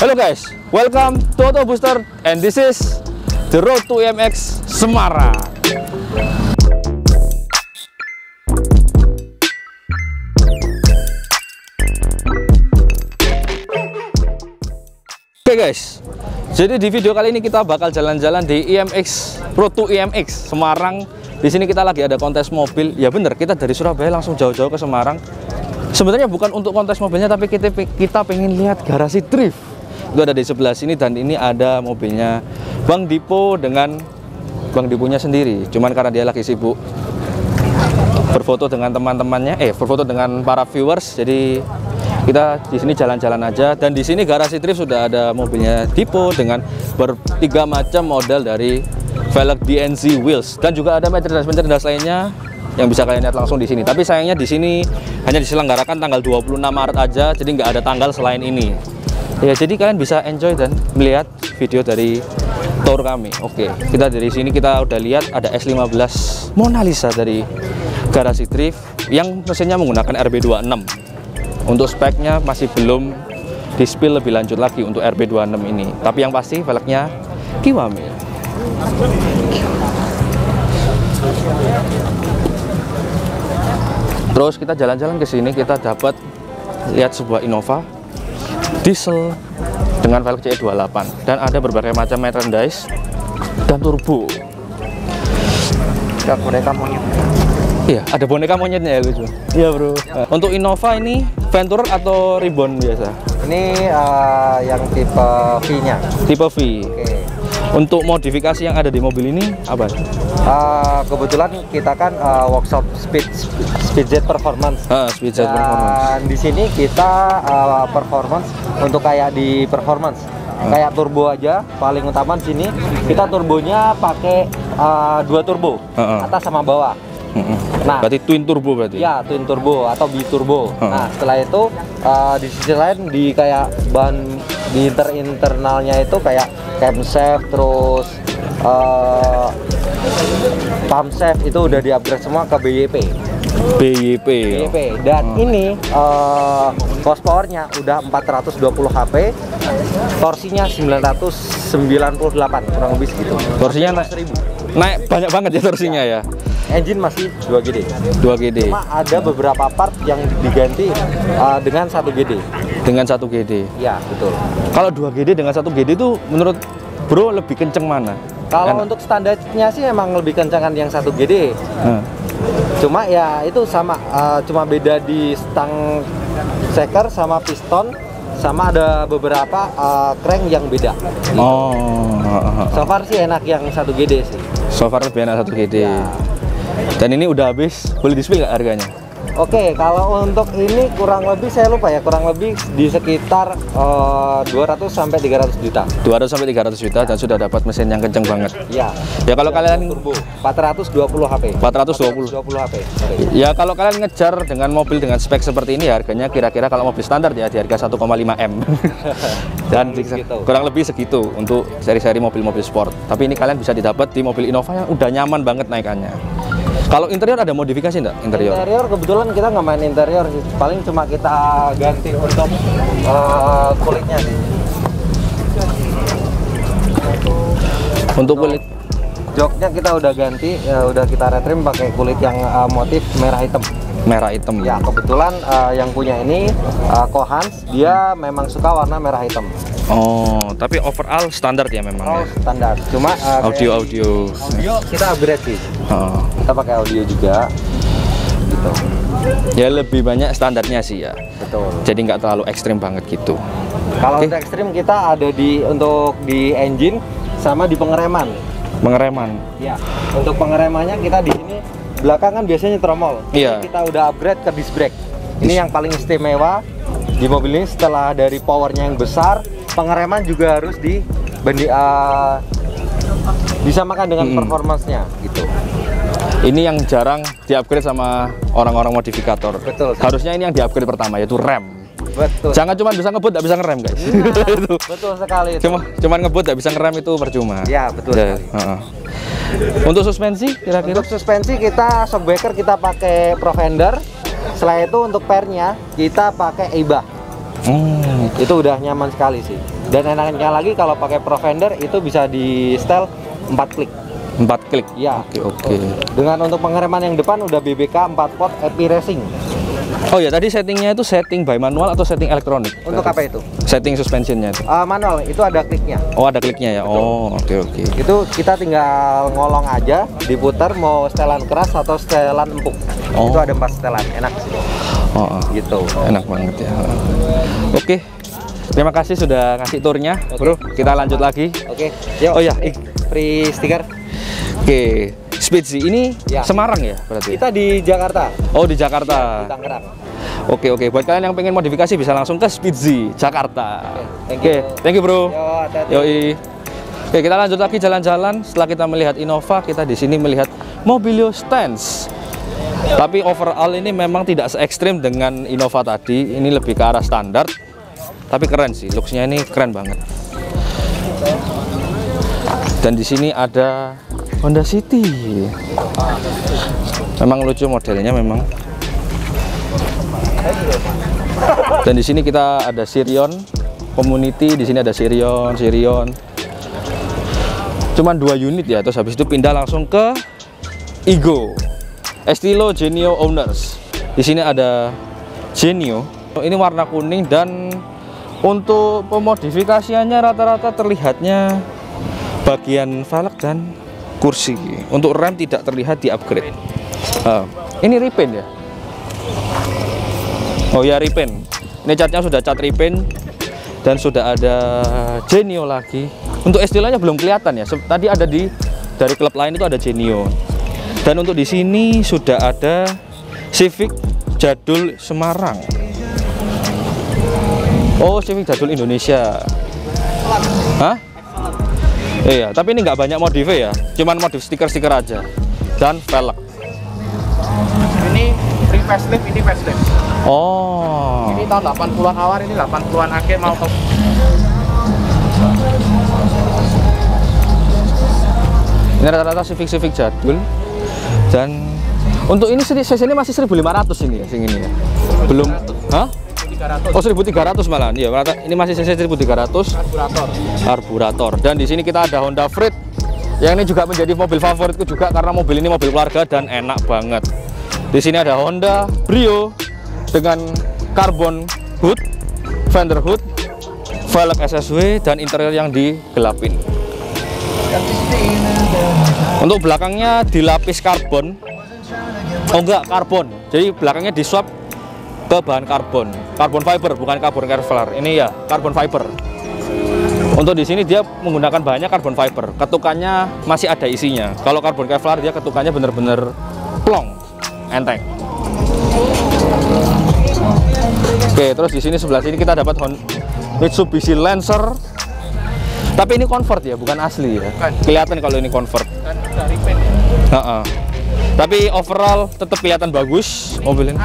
Halo guys, welcome to Auto Booster and this is the road to IMX Semarang. Oke guys, jadi di video kali ini kita bakal jalan-jalan di IMX Road to IMX Semarang. Di sini kita lagi ada kontes mobil. Ya bener, kita dari Surabaya langsung jauh-jauh ke Semarang. Sebenarnya bukan untuk kontes mobilnya, tapi kita pengen lihat garasi drift. Itu ada di sebelah sini dan ini ada mobilnya Bang Dipo dengan Bang Diponya sendiri. Cuman karena dia lagi sibuk berfoto dengan teman-temannya, berfoto dengan para viewers, jadi kita di sini jalan-jalan aja. Dan di sini garasi drift sudah ada mobilnya Dipo dengan bertiga macam model dari velg DNZ wheels, dan juga ada merchandise lainnya yang bisa kalian lihat langsung di sini. Tapi sayangnya di sini hanya diselenggarakan tanggal 26 Maret aja, jadi nggak ada tanggal selain ini. Ya, jadi kalian bisa enjoy dan melihat video dari tour kami. Oke, kita dari sini kita udah lihat ada S15 Mona Lisa dari garasi drift yang mesinnya menggunakan RB26. Untuk speknya masih belum di-spill lebih lanjut lagi untuk RB26 ini. Tapi yang pasti velgnya Kiwami. Terus kita jalan-jalan ke sini, kita dapat lihat sebuah Innova diesel dengan velg CE28 dan ada berbagai macam merchandise dan turbo. Ada boneka monyet. Iya, ada boneka monyetnya ya, lucu. Iya bro. Untuk Innova ini Venturer atau Ribbon biasa? Ini yang tipe V-nya. Tipe V. Oke. Untuk modifikasi yang ada di mobil ini apa? Kebetulan kita kan workshop Speedjet Performance. Speedjet Dan Performance. di sini kita performance untuk kayak di performance. Kayak turbo aja, paling utama di sini kita turbonya pakai 2 turbo, atas sama bawah. Nah, berarti twin turbo berarti? Ya, twin turbo atau biturbo. Nah, setelah itu di sisi lain di kayak bahan di internalnya itu kayak camshaft, terus pump shaft itu udah di-upgrade semua ke BYP. Dan ini horsepower-nya udah 420 HP, torsinya 998 kurang lebih segitu. Torsinya naik banyak banget ya torsinya ya. Engine masih 2GD. 2GD. Cuma ada beberapa part yang diganti dengan 1GD. Dengan 1GD. Ya, betul. Kalau 2GD dengan 1GD itu menurut bro lebih kenceng mana? Kalau untuk standarnya sih emang lebih kencangan yang 1GD. Cuma ya itu sama, cuma beda di stang shaker sama piston, sama ada beberapa crank yang beda. So far sih enak yang 1GD sih. So far lebih enak 1GD. Ya. Dan ini udah habis, boleh di-spill nggak harganya? Oke, kalau untuk ini kurang lebih saya lupa ya, kurang lebih di sekitar 200 sampai 300 juta. 200 sampai 300 juta dan sudah dapat mesin yang kenceng banget. Ya. Ya kalau kalian turbo 420 HP. 420 HP. Ya kalau kalian ngejar dengan mobil dengan spek seperti ini, harganya kira-kira kalau mobil standar ya di harga 1,5 M. Dan kurang lebih segitu untuk seri-seri mobil-mobil sport. Tapi ini kalian bisa didapat di mobil Innova yang udah nyaman banget naikannya. Kalau interior ada modifikasi enggak? Interior kebetulan kita nggak main interior sih. Paling cuma kita ganti untuk kulitnya sih. Untuk kulit joknya kita udah ganti, udah kita retrim pakai kulit yang motif merah hitam. Merah hitam. Ya, kebetulan yang punya ini Kohans, dia memang suka warna merah hitam. Oh, tapi overall standar ya memang. Oh, standar. Cuma audio kita upgrade sih. Kita pakai audio juga. Gitu. Ya lebih banyak standarnya sih ya. Betul. Jadi nggak terlalu ekstrim banget gitu. Kalau untuk ekstrim kita ada untuk di engine sama di pengereman. Pengereman. Ya. Untuk pengeremannya kita di sini belakang kan biasanya tromol. Iya. Kita udah upgrade ke disc brake. Ini yang paling istimewa di mobil ini. Setelah dari powernya yang besar, pengereman juga harus disamakan dengan performance-nya gitu. Ini yang jarang di-upgrade sama orang-orang modifikator. Betul. Harusnya ini yang di-upgrade pertama, yaitu rem. Betul. Jangan cuma bisa ngebut, nggak bisa ngerem guys. Nah, betul sekali. Cuman ngebut, nggak bisa ngerem itu percuma. Ya, betul sekali. Untuk suspensi kira-kira? Untuk suspensi kita shockbreaker kita pakai Provender. Setelah itu untuk pernya kita pakai Eba. Itu udah nyaman sekali sih. Dan enaknya lagi kalau pakai Provender itu bisa di setel 4 klik. 4 klik. Ya. Oke. Dengan untuk pengereman yang depan udah BBK 4 port EPI Racing. Oh ya, tadi settingnya itu setting by manual atau setting elektronik? Untuk apa itu? Setting suspensionnya itu. Manual, itu ada kliknya. Oh, ada kliknya ya. Betul. Oh, oke. Itu kita tinggal ngolong aja, diputar mau setelan keras atau setelan empuk. Oh. Itu ada 4 setelan, enak sih. Oh, Gitu. enak banget ya. Oke. Terima kasih sudah ngasih turnya, Bro. Kita lanjut lagi. Oke. Yuk. Oh ya, Free stiker. Oke. Speedsy ini Ya. Semarang ya berarti? Kita di Jakarta. Oh, di Jakarta. Di Tangerang. Oke. Buat kalian yang pengen modifikasi bisa langsung ke Speedsy Jakarta. Oke, Thank you, Bro. Yo, hati-hati. Yoi. Oke, kita lanjut lagi jalan-jalan. Setelah kita melihat Innova, kita di sini melihat Mobilio Stance. Tapi overall ini memang tidak se ekstrim dengan Innova tadi. Ini lebih ke arah standar. Tapi keren sih, looks-nya ini keren banget. Dan di sini ada Honda City. Memang lucu modelnya memang. Dan di sini kita ada Sirion Community, di sini ada Sirion. Cuman 2 unit ya, terus habis itu pindah langsung ke Igo. Estilo Genio Owners. Di sini ada Genio. Ini warna kuning dan untuk pemodifikasiannya rata-rata terlihatnya bagian velg dan kursi. Untuk rem tidak terlihat di upgrade. Ini repaint ya? Oh ya, repaint. Ini catnya sudah cat repaint dan sudah ada Genio lagi. Untuk estilanya belum kelihatan ya. Tadi ada dari klub lain itu ada Genio. Dan untuk di sini sudah ada Civic Jadul Semarang. Oh, Civic Jadul Indonesia. Hah? Iya, tapi ini nggak banyak modif ya. Cuman modif stiker-stiker aja. Dan velg. Ini free facelift, ini facelift. Oh. Ini tahun 80-an awal, ini 80-an akhir mau ke. Ini rata-rata Civic jadul. Dan untuk ini cc ini masih 1500 ini ya, sing ini ya. Belum, hah? 1300. Oh, 1300 malah. Iya, ini masih cc 1300. Karburator. Dan di sini kita ada Honda Freed. Yang ini juga menjadi mobil favoritku juga karena mobil ini mobil keluarga dan enak banget. Di sini ada Honda Brio dengan carbon hood, fender hood, velg SSW dan interior yang digelapin. Untuk belakangnya dilapis karbon. Oh enggak, karbon. Jadi belakangnya diswap ke bahan karbon fiber, bukan karbon Kevlar. Ini ya karbon fiber. Untuk di sini dia menggunakan bahannya karbon fiber. Ketukannya masih ada isinya. Kalau karbon Kevlar dia ketukannya bener-bener plong, enteng. Oke, terus di sini sebelah sini kita dapat Mitsubishi Lancer. Tapi ini convert ya, bukan asli ya. Kelihatan kalau ini convert. Dan dari pen. Tapi overall tetap kelihatan bagus mobil ini.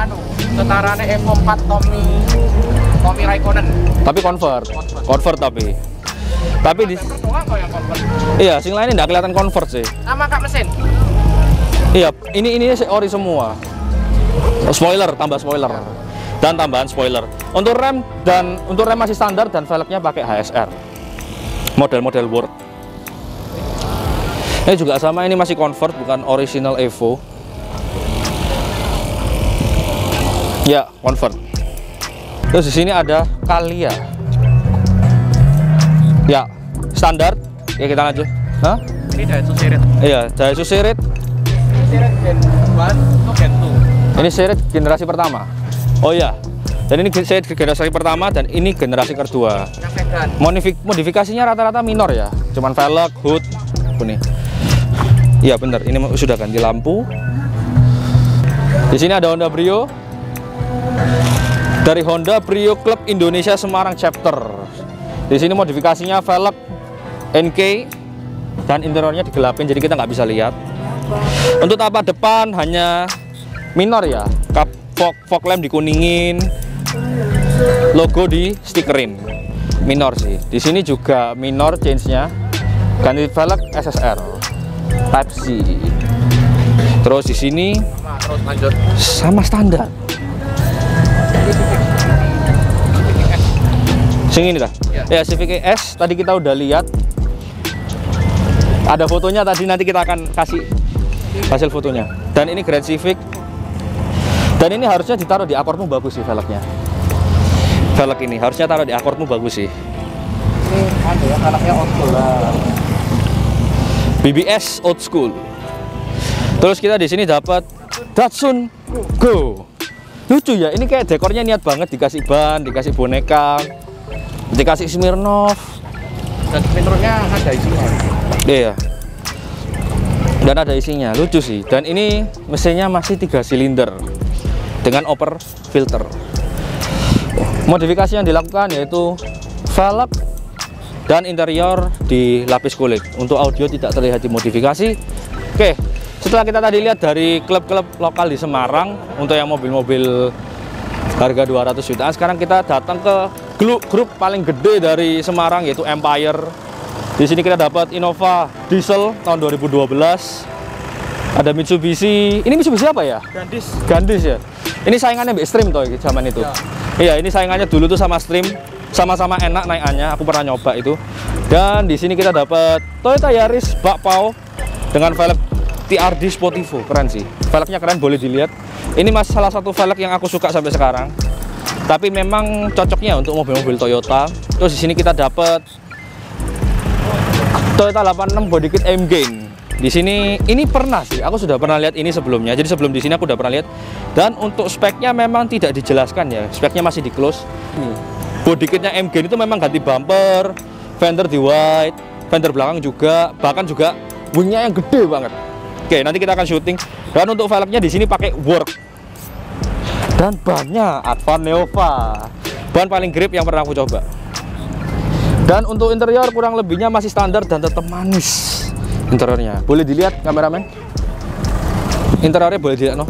Setarane Evo 4 Tommy Raikkonen. Tapi convert tapi di yang convert. iya, sing lainnya nggak kelihatan convert sih. Sama kak mesin. Iya, ini ori semua. Spoiler, tambah spoiler dan tambahan spoiler. Untuk rem masih standar dan velgnya pakai HSR. Model-model World. Ini juga sama, ini masih convert bukan original Evo. Ya, convert. Terus di sini ada Calya. Ya, standar. Ya, kita lanjut. Hah? Ini Daihatsu Serit. Iya, Daihatsu Serit. Ini Serit Gen 1 itu Gen 2. Ini Serit generasi pertama. Oh ya. Dan ini Serit generasi pertama dan ini generasi kedua. Yang vegan. Modifikasinya rata-rata minor ya. Cuman velg, hood, ini. Iya bener, ini sudah ganti lampu. Di sini ada Honda Brio. Dari Honda Brio Club Indonesia Semarang Chapter. Di sini modifikasinya velg NK dan interiornya digelapin jadi kita nggak bisa lihat. Untuk tapak depan hanya minor ya. Fog lamp dikuningin, logo di stikerin. Minor sih. Di sini juga minor change-nya. Ganti velg SSR Type C. Terus di sini Terus lanjut sama standar. Sing ini dah. Ya, Civic ES tadi kita udah lihat. Ada fotonya tadi, nanti kita akan kasih hasil fotonya. Dan ini Grand Civic. Dan ini harusnya ditaruh di akordmu bagus sih velgnya. Velg ini harusnya taruh di akordmu bagus sih. Ini ada ya, velgnya old school lah. BBS old school. Terus kita di sini dapat Datsun Go. Lucu ya, ini kayak dekornya niat banget, dikasih ban, dikasih boneka, dikasih Smirnoff. Dan spinnernya ada isinya. Iya. Dan ada isinya, lucu sih. Dan ini mesinnya masih 3 silinder dengan upper filter. Modifikasi yang dilakukan yaitu velg dan interior dilapis kulit. Untuk audio tidak terlihat dimodifikasi. Oke, setelah kita tadi lihat dari klub-klub lokal di Semarang untuk yang mobil-mobil harga 200 jutaan, sekarang kita datang ke grup paling gede dari Semarang yaitu Empire. Di sini kita dapat Innova diesel tahun 2012. Ada Mitsubishi. Ini Mitsubishi apa ya? Gandis ya. Ini saingannya Mbak Stream toh zaman itu. Iya, ini saingannya dulu tuh sama Stream. Sama-sama enak naikannya. Aku pernah nyoba itu. Dan di sini kita dapat Toyota Yaris Bakpao dengan velg TRD Sportivo. Keren sih. Velgnya keren, boleh dilihat. Ini masih salah satu velg yang aku suka sampai sekarang. Tapi memang cocoknya untuk mobil-mobil Toyota. Terus di sini kita dapat Toyota 86 body kit M Gain. Di sini ini pernah sih, aku sudah pernah lihat ini sebelumnya. Jadi sebelum di sini aku udah pernah lihat. Dan untuk speknya memang tidak dijelaskan ya. Speknya masih di close. Body kitnya M Gain itu memang ganti bumper, fender di white, fender belakang juga, bahkan juga wingnya yang gede banget. Oke, nanti kita akan syuting. Dan untuk velgnya di sini pakai work. Dan bannya Advan Neova, ban paling grip yang pernah aku coba. Dan untuk interior kurang lebihnya masih standar dan tetap manis interiornya. Boleh dilihat kameramen, interiornya boleh dilihat no.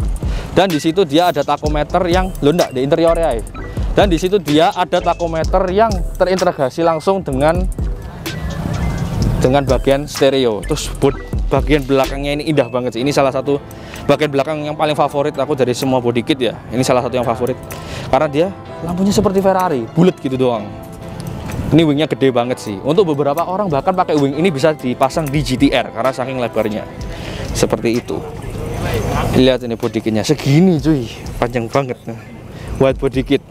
Dan di situ dia ada tachometer yang lo enggak di interiornya ya. Dan di situ dia ada tachometer yang terintegrasi langsung dengan bagian stereo. Terus bagian belakangnya ini indah banget sih. Ini salah satu bagian belakang yang paling favorit aku dari semua body kit ya. Ini salah satu yang favorit karena dia lampunya seperti Ferrari, bulat gitu doang. Ini wingnya gede banget sih. Untuk beberapa orang bahkan pakai wing ini bisa dipasang di GTR karena saking lebarnya. Seperti itu. Lihat ini body kitnya segini cuy, panjang banget. White body kit.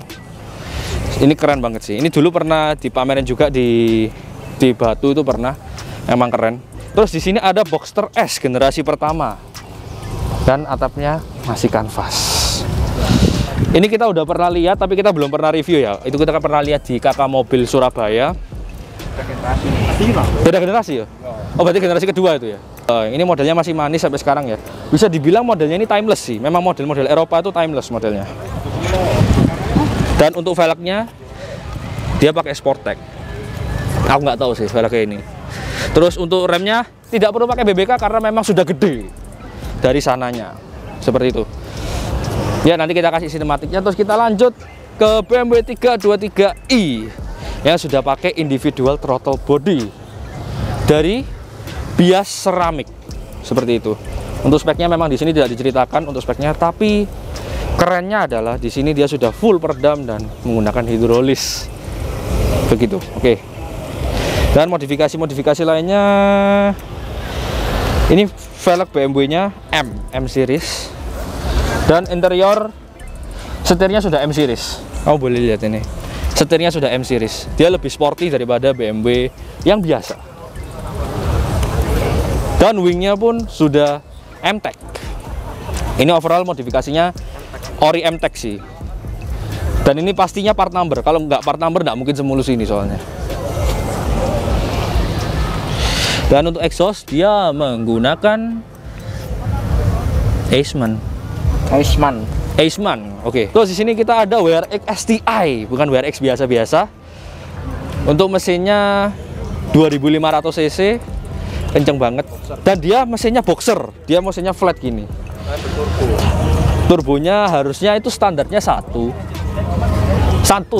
Ini keren banget sih. Ini dulu pernah dipamerin juga di Batu itu pernah. Emang keren. Terus di sini ada Boxster S generasi pertama. Dan atapnya masih kanvas. Ini kita udah pernah lihat tapi kita belum pernah review ya. Itu kita pernah lihat di Kakak Mobil Surabaya. Beda generasi ya? Oh berarti generasi kedua itu ya? Ini modelnya masih manis sampai sekarang ya. Bisa dibilang modelnya ini timeless sih. Memang model-model Eropa itu timeless modelnya. Dan untuk velgnya dia pakai Sportec. Aku nggak tahu sih velgnya ini. Terus untuk remnya tidak perlu pakai BBK karena memang sudah gede dari sananya. Seperti itu. Ya nanti kita kasih sinematiknya. Terus kita lanjut ke BMW 323i yang sudah pakai individual throttle body dari bias seramik seperti itu. Untuk speknya memang di sini tidak diceritakan untuk speknya, tapi kerennya adalah di sini dia sudah full peredam dan menggunakan hidrolis begitu. Oke. Dan modifikasi lainnya ini velg BMW-nya M series. Dan interior setirnya sudah M series. Kamu boleh lihat ini. Setirnya sudah M series. Dia lebih sporty daripada BMW yang biasa. Dan wingnya pun sudah M-Tech. Ini overall modifikasinya ori M-Tech sih. Dan ini pastinya part number. Kalau nggak part number nggak mungkin semulus ini soalnya. Dan untuk exhaust dia menggunakan Eastman. Oke. Terus di sini kita ada WRX STI, bukan WRX biasa-biasa. Untuk mesinnya 2500 cc, kenceng banget. Dan dia mesinnya boxer, dia mesinnya flat gini. Turbonya harusnya itu standarnya satu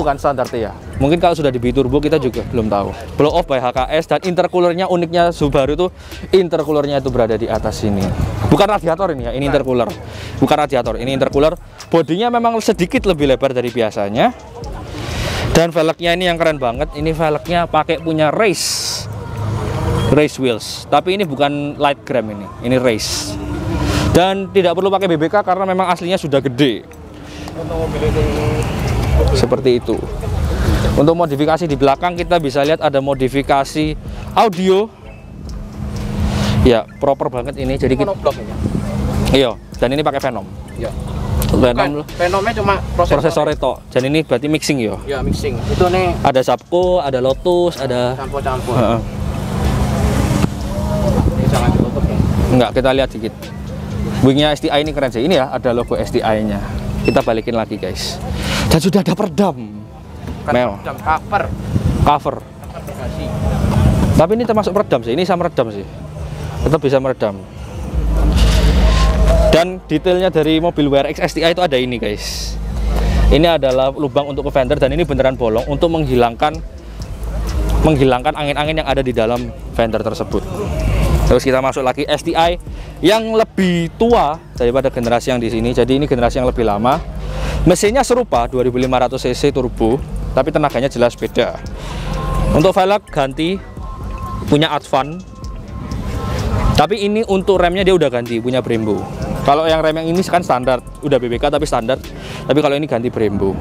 kan standarnya ya. Mungkin kalau sudah di biturbo kita juga belum tahu. Blow off by HKS dan intercoolernya uniknya Subaru itu intercoolernya itu berada di atas sini. Bukan radiator ini ya, ini intercooler. Bukan radiator, ini intercooler. Bodinya memang sedikit lebih lebar dari biasanya. Dan velgnya ini yang keren banget. Ini velgnya pakai punya race wheels. Tapi ini bukan light gram ini race. Dan tidak perlu pakai BBK karena memang aslinya sudah gede. Seperti itu. Untuk modifikasi di belakang kita bisa lihat ada modifikasi audio. Ya, proper banget ini. Jadi kita iya, dan ini pakai Venom. Iya. Venom, Venomnya cuma prosesor itu. Dan ini berarti mixing ya. Ya, mixing. Itu nih Ada Zapco, ada Lotus, ada campur-campur. Heeh. Ini jangan ditutup ya. Enggak, kita lihat dikit. Wingnya STI ini keren sih. Ini ya, ada logo STI-nya. Kita balikin lagi, guys. Dan sudah ada peredam. Meo. Jam Cover. bagasi. Tapi ini termasuk peredam sih. Ini sama meredam sih. Tetap bisa meredam. Dan detailnya dari mobil WRX STI itu ada ini, guys. Ini adalah lubang untuk ke fender dan ini beneran bolong untuk menghilangkan angin-angin yang ada di dalam fender tersebut. Terus kita masuk lagi STI yang lebih tua daripada generasi yang di sini. Jadi ini generasi yang lebih lama. Mesinnya serupa 2500 cc turbo, tapi tenaganya jelas beda. Untuk velg ganti punya Advan. Tapi ini untuk remnya dia udah ganti, punya Brembo. Kalau yang rem yang ini kan standar, udah BBK tapi standar. Tapi kalau ini ganti Brembo.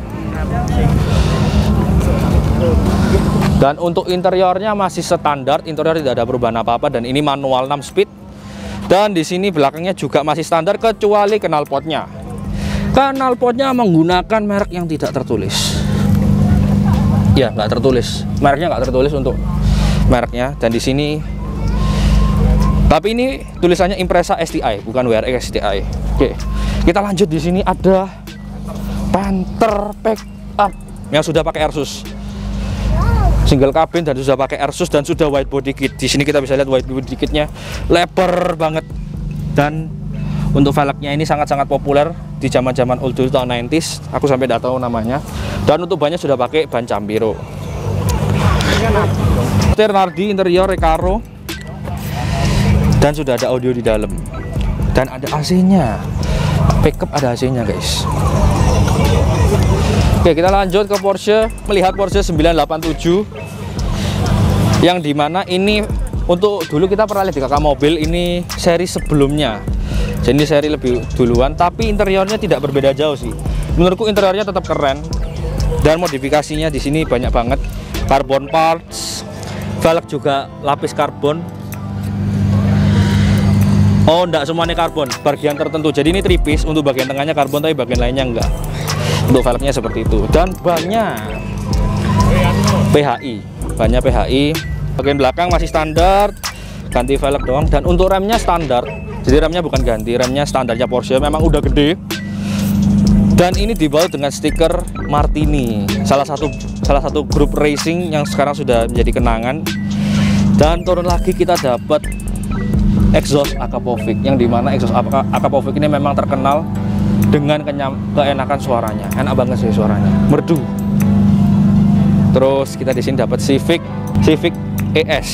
Dan untuk interiornya masih standar, interior tidak ada perubahan apa-apa dan ini manual 6 speed. Dan di sini belakangnya juga masih standar kecuali knalpotnya. Knalpotnya menggunakan merek yang tidak tertulis. Ya, nggak tertulis. Mereknya nggak tertulis untuk mereknya. Dan di sini tapi ini tulisannya Impreza STI, bukan WRX STI. Oke, kita lanjut. Di sini ada Panther Pickup yang sudah pakai Airsus, single cabin dan sudah pakai Airsus dan sudah wide body kit. Di sini kita bisa lihat wide body kitnya lebar banget. Dan untuk velgnya ini sangat-sangat populer di zaman-zaman old dulu tahun 90s. Aku sampai tidak tahu namanya. Dan untuk bannya sudah pakai ban Campiro. Setir Nardi, interior Recaro. Dan sudah ada audio di dalam. Dan ada AC-nya. Pickup ada AC-nya, guys. Oke, kita lanjut ke Porsche. Melihat Porsche 987 yang dimana ini untuk dulu kita pernah lihat di kakak mobil, ini seri sebelumnya. Jadi seri lebih duluan, tapi interiornya tidak berbeda jauh sih. Menurutku interiornya tetap keren. Dan modifikasinya di sini banyak banget. Carbon parts, velg juga lapis karbon. Oh, enggak semuanya karbon, bagian tertentu. Jadi ini tripis, untuk bagian tengahnya karbon tapi bagian lainnya enggak. Untuk velgnya seperti itu. Dan bannya PHI, bannya PHI. Bagian belakang masih standar, ganti velg doang. Dan untuk remnya standar. Jadi remnya bukan ganti, remnya standarnya Porsche, memang udah gede. Dan ini dibalut dengan stiker Martini, salah satu grup racing yang sekarang sudah menjadi kenangan. Dan turun lagi kita dapat exhaust Akrapovic, yang dimana exhaust Akrapovic ini memang terkenal dengan keenakan suaranya. Enak banget sih suaranya, merdu. Terus kita di sini dapat Civic ES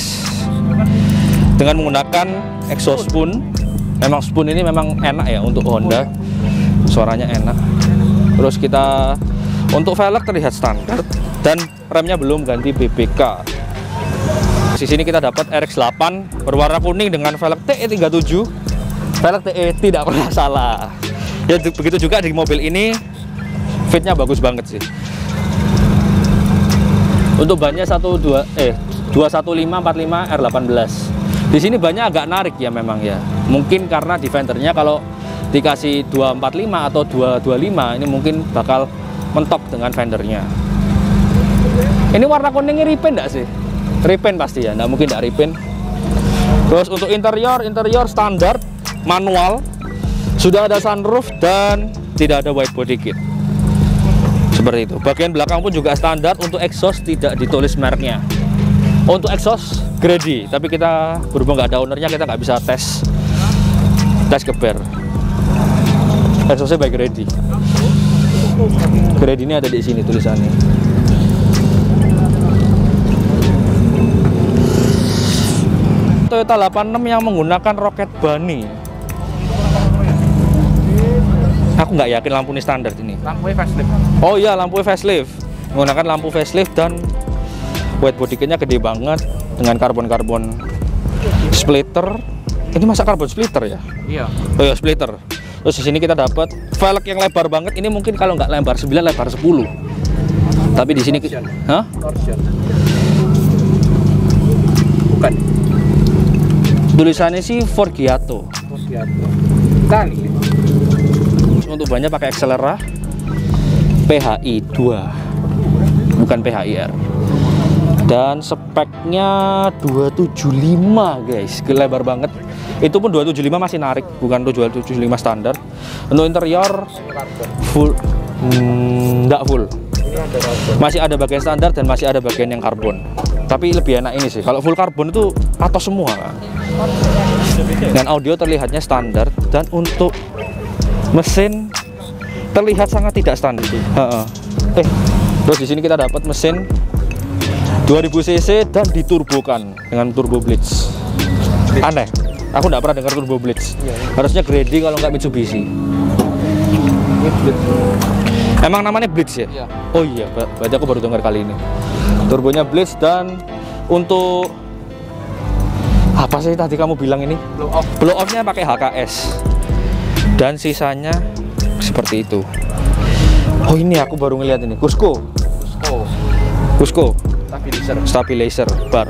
dengan menggunakan exhaust spoon. Memang spoon ini memang enak ya untuk Honda, suaranya enak. Terus kita untuk velg terlihat standar dan remnya belum ganti BBK. Di sini kita dapat RX-8 berwarna kuning dengan velg TE37. Velg TE tidak pernah salah. Ya begitu juga di mobil ini, fitnya bagus banget sih. Untuk bannya 21545 R18. Di sini bannya agak narik ya memang ya. Mungkin karena di fendernya kalau dikasih 245 atau 225 ini mungkin bakal mentok dengan fendernya. Ini warna kuningnya repaint enggak sih? Repaint pasti ya, enggak mungkin enggak repaint. Terus untuk interior standar manual, sudah ada sunroof dan tidak ada wide body kit. Seperti itu. Bagian belakang pun juga standar. Untuk exhaust tidak ditulis mereknya. Untuk exhaust Grady, tapi kita berhubung nggak ada ownernya, kita nggak bisa tes geber. Exhaustnya by Grady. Grady ini ada di sini tulisannya. Toyota 86 yang menggunakan Rocket Bunny. Aku nggak yakin lampu ini standar ini. Lampunya facelift. Oh iya, lampu facelift. menggunakan lampu facelift dan white body kitnya gede banget dengan karbon splitter. Ini masa karbon splitter ya? Iya. Oh ya, splitter. Terus di sini kita dapat velg yang lebar banget. Ini mungkin kalau nggak lebar 9, lebar 10. Tapi di sini, hah? Torsion. Bukan. Tulisannya sih Forgiato. Tali. Untuk bannya pakai Accelera PHI 2, bukan PHIR. Dan speknya 275 guys, lebar banget. Itu pun 275 masih narik, bukan 275 standar. Untuk interior full, enggak full. Masih ada bagian standar dan masih ada bagian yang karbon. Tapi lebih enak ini sih. Kalau full karbon itu atos semua kan. Dan audio terlihatnya standar, dan untuk mesin terlihat sangat tidak standar. Terus di sini kita dapat mesin 2000 cc dan diturbokan dengan turbo blitz. Aneh, aku nggak pernah dengar turbo blitz. Harusnya Grady kalau nggak Mitsubishi. Emang namanya blitz ya? Iya. Oh iya, berarti aku baru dengar kali ini. Turbonya blitz. Dan untuk apa sih tadi kamu bilang ini? Blow off-nya pakai HKS. Dan sisanya seperti itu. Oh ini aku baru ngeliat ini, Cusco. Stabilizer bar.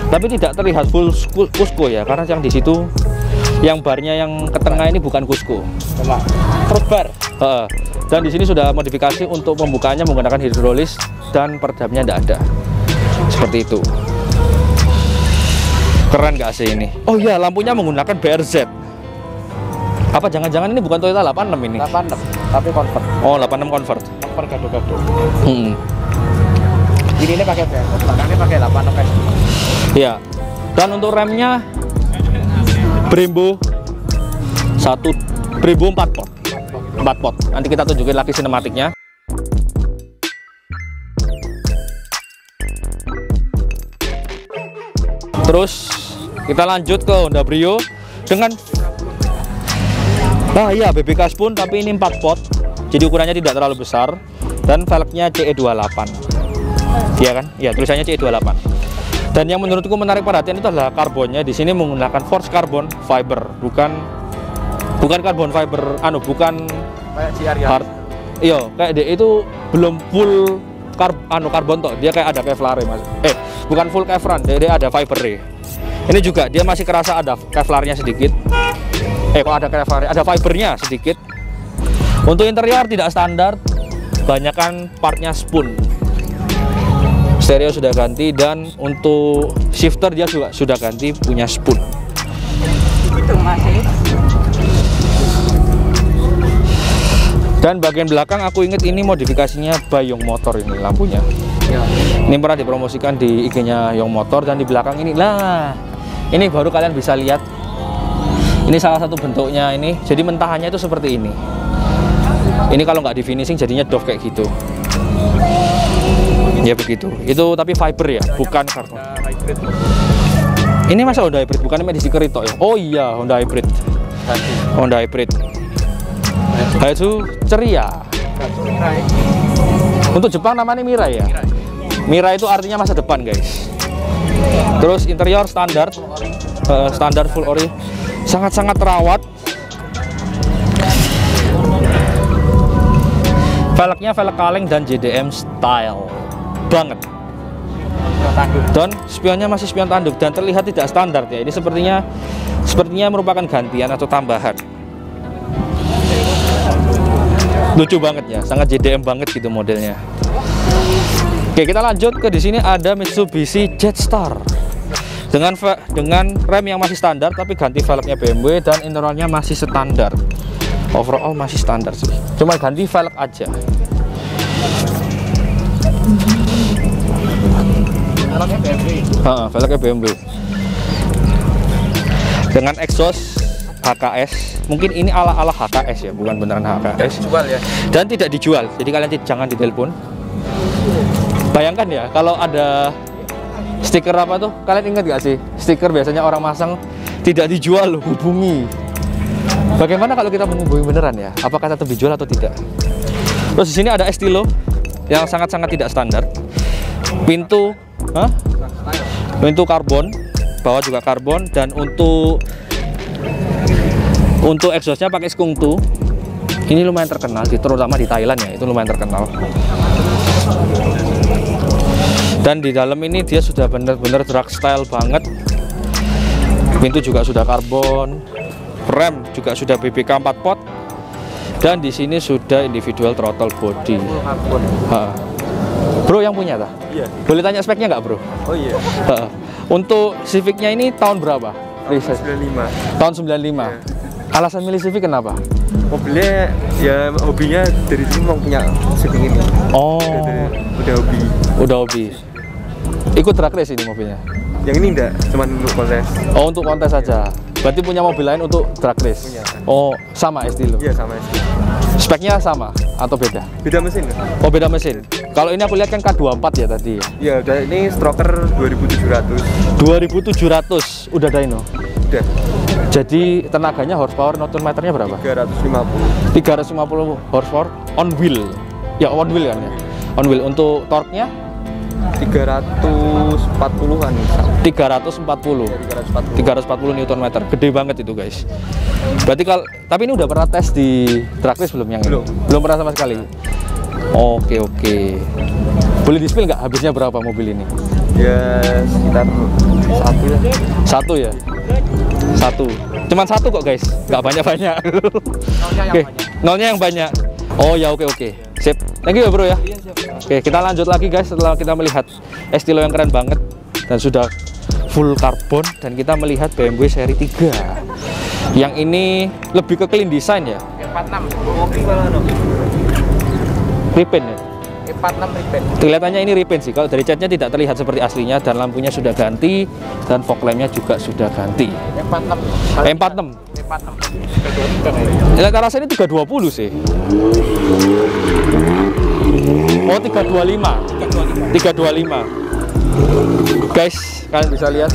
Tapi tidak terlihat full Cusco ya, karena yang di situ, yang barnya yang ke tengah ini bukan Cusco. Fruit bar. Dan di sini sudah modifikasi untuk pembukaannya menggunakan hidrolis dan peredamnya tidak ada. Seperti itu. Keren gak sih ini? Oh iya, lampunya menggunakan BRZ. Apa jangan-jangan ini bukan Toyota 86 ini? 86, tapi convert. Oh, 86 convert. Convert gado-gado. Ini pakai BRZ, belakangnya pakai 86 S. Iya. Dan untuk remnya Brembo 4 pot. 4 pot. Nanti kita tunjukin lagi sinematiknya. Terus kita lanjut ke Honda Brio dengan BBK Spoon, tapi ini 4 pot. Jadi ukurannya tidak terlalu besar dan velgnya CE28. Iya kan? Ya, tulisannya CE28. Dan yang menurutku menarik perhatian itu adalah karbonnya. Di sini menggunakan forged carbon fiber, bukan carbon fiber, bukan Kayak GR ya. hard. Iya, kayak dia itu belum full karbon toh. Dia kayak ada Kevlar Mas. Bukan full Kevlar, dia ada fiber. Ini juga dia masih kerasa ada Kevlarnya sedikit. Kok ada Kevlar, ada fibernya sedikit. Untuk interior tidak standar, banyakkan partnya spoon. Stereo sudah ganti, dan untuk shifter dia juga sudah ganti, punya spoon. Dan bagian belakang aku inget ini modifikasinya by Young Motor ini lampunya. Ya. Ini pernah dipromosikan di IG-nya Young Motor, dan di belakang ini ini baru kalian bisa lihat. Ini salah satu bentuknya ini. Jadi mentahannya itu seperti ini. Ini kalau nggak di finishing jadinya doff kayak gitu. Ya begitu. Itu tapi fiber ya, bukan karbon. Ini masa Honda Hybrid, bukan Medici Kerito ya? Oh iya, Honda Hybrid. Honda Hybrid. Hayasu ceria. Untuk Jepang namanya Mirai ya. Mirai itu artinya masa depan guys. Terus interior standar, standar full ori, sangat-sangat terawat. Velgnya velg kaleng dan JDM style banget. Dan spionnya masih spion tanduk dan terlihat tidak standar ya. Ini sepertinya merupakan gantian atau tambahan. Lucu banget ya, sangat JDM banget gitu modelnya. Oke, kita lanjut ke di sini ada Mitsubishi Jetstar dengan rem yang masih standar tapi ganti velgnya BMW, dan interiornya masih standar. Overall masih standar sih, cuma ganti velg aja. Velgnya BMW. Velgnya BMW dengan exhaust HKS. Mungkin ini ala-ala HKS ya, bukan beneran HKS. Dijual ya. Dan tidak dijual, jadi kalian jangan ditelepon. Bayangkan ya, kalau ada stiker apa tuh, kalian ingat gak sih? Stiker biasanya orang masang tidak dijual, hubungi. Bagaimana kalau kita menghubungi beneran ya? Apakah tetap dijual atau tidak? Terus di sini ada Estilo yang sangat-sangat tidak standar. Pintu pintu karbon, bawah juga karbon, dan untuk exhaustnya pakai Skungtu. Ini lumayan terkenal, terutama di Thailand ya, itu lumayan terkenal. Dan di dalam ini dia sudah benar-benar drag style banget. Pintu juga sudah karbon, rem juga sudah BBK 4 pot, dan di sini sudah individual throttle body. Bro yang punya tak? Iya. Boleh tanya speknya nggak bro? Oh iya. Untuk Civic-nya ini tahun berapa? Tahun 95. Tahun 95. Alasan milih Civic kenapa? Mobilnya ya hobinya dari dulu mau punya Civic ini. Oh. Udah hobi. Udah hobi. Ikut drag race ini mobilnya? Yang ini enggak, cuma untuk kontes. Oh, untuk kontes saja. Berarti punya mobil lain untuk drag race? Punya. Oh, sama SD lo? Iya sama SD. Speknya sama atau beda? Beda mesin. Oh, beda mesin. Kalau ini aku lihat kan K24 ya tadi. Iya, udah ini stroker 2700. 2700 udah dyno. Udah. Jadi tenaganya horsepower Newton meternya berapa? 350. 350 horsepower on wheel. Ya on wheel kan ya. On wheel. Untuk torque-nya 340-an. 340. 340 Newton meter. Gede banget itu, guys. Berarti kalau tapi ini udah pernah tes di drag race belum yang ini? Belum pernah sama sekali. Oke. Boleh di-spill nggak habisnya berapa mobil ini? Ya sekitar 1 ya. 1 ya? 1. Cuman 1 kok, guys. Nggak banyak-banyak. Oke, nolnya yang banyak. Oh ya, oke. Sip. Thank you ya bro ya. Oke, kita lanjut lagi guys setelah kita melihat Estilo yang keren banget dan sudah full karbon, dan kita melihat BMW seri 3. Yang ini lebih ke clean design ya. 46. Repaint ya. 46 repaint. Kelihatannya ini repaint sih. Kalau dari catnya tidak terlihat seperti aslinya, dan lampunya sudah ganti, dan fog lampnya juga sudah ganti. 46. 46. Lihat rasa ini 320 sih. Oh 325. 325. Guys, kalian bisa lihat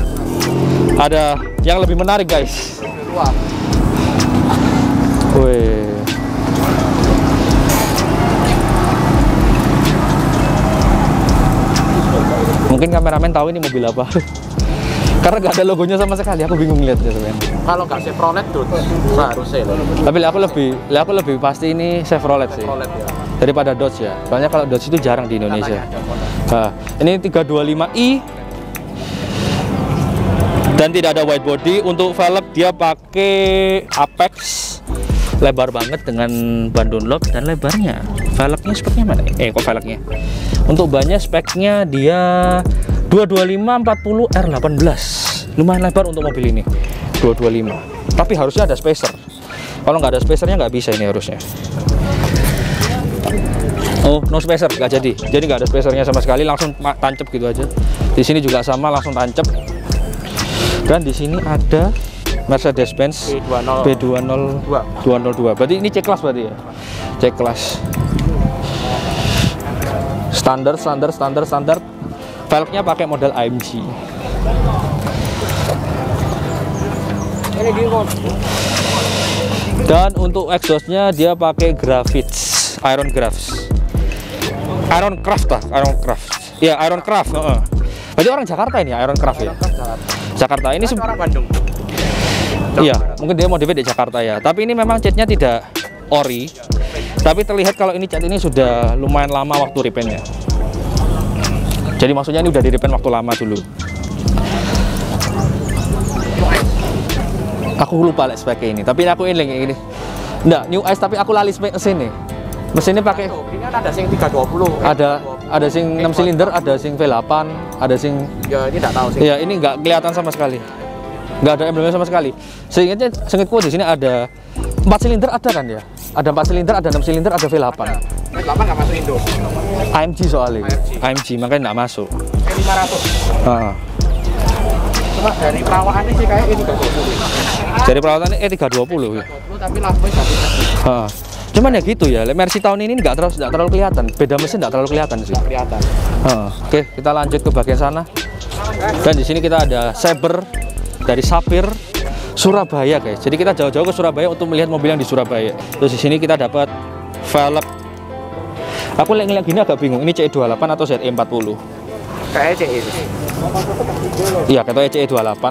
ada yang lebih menarik guys. Wih. Mungkin kameramen tahu ini mobil apa. Karena nggak ada logonya sama sekali, aku bingung lihatnya sebenarnya. Kalau nggak Chevrolet tuh harusnya loh. Tapi aku lebih pasti ini Chevrolet sih. Chevrolet ya. Daripada Dodge ya. Soalnya kalau Dodge itu jarang di Indonesia. Nah, ini 325i dan tidak ada wide body. Untuk velg dia pakai Apex, lebar banget dengan ban Dunlop, dan lebarnya. Velgnya speknya mana? Kok velgnya? Untuk bannya speknya dia 225/40 R18. Lumayan lebar untuk mobil ini. 225. Tapi harusnya ada spacer. Kalau nggak ada spacernya nggak bisa ini harusnya. Oh, no spacer, nggak jadi. Jadi nggak ada spacernya sama sekali, langsung tancap gitu aja. Di sini juga sama, langsung tancap. Dan di sini ada Mercedes-Benz B202. Berarti ini C-Class berarti ya? C-Class. Standar. Velgnya pakai model AMG. Dan untuk exhaustnya dia pakai Gravitz, Iron Craft. Ya, Iron Craft. Berarti orang Jakarta ini, Iron Craft ya. Jakarta ini orang Bandung. Iya, mungkin dia modifnya di Jakarta ya. Tapi ini memang catnya tidak ori. Tapi terlihat kalau ini cat ini sudah lumayan lama waktu repaintnya. Jadi maksudnya ini udah di repaint waktu lama dulu. Aku lupa speknya ini, tapi aku ini. Nggak, New Ice, tapi aku lali spek mesin nih. Mesinnya pakai. Ini kan ada sing 320. Ada sing 6 silinder, ada sing V8, ada sing. Ya ini nggak tahu sih. Ya ini nggak kelihatan sama sekali. Nggak ada emblemnya sama sekali. Seingatku di sini ada 4 silinder ada kan ya? Ada 4 silinder, ada 6 silinder, ada V8. V8 nggak masuk Indo. AMG soalnya. AMG makanya nggak masuk. 500. Cuma dari perawaannya sih kayak ini 320. Dari perawatannya 320 ya. Tapi lampunya nggak bisa. Cuman ya gitu ya. Mercy tahun ini nggak terlalu kelihatan. Beda mesin nggak terlalu kelihatan sih. Kelihatan. Oke, kita lanjut ke bagian sana. Dan di sini kita ada Saber dari Sapir Surabaya guys. Jadi kita jauh-jauh ke Surabaya untuk melihat mobil yang di Surabaya. Terus di sini kita dapat velg Aku ngeliat gini agak bingung, ini CE28 atau ZE40? Kayaknya CE. Iya, katanya CE28.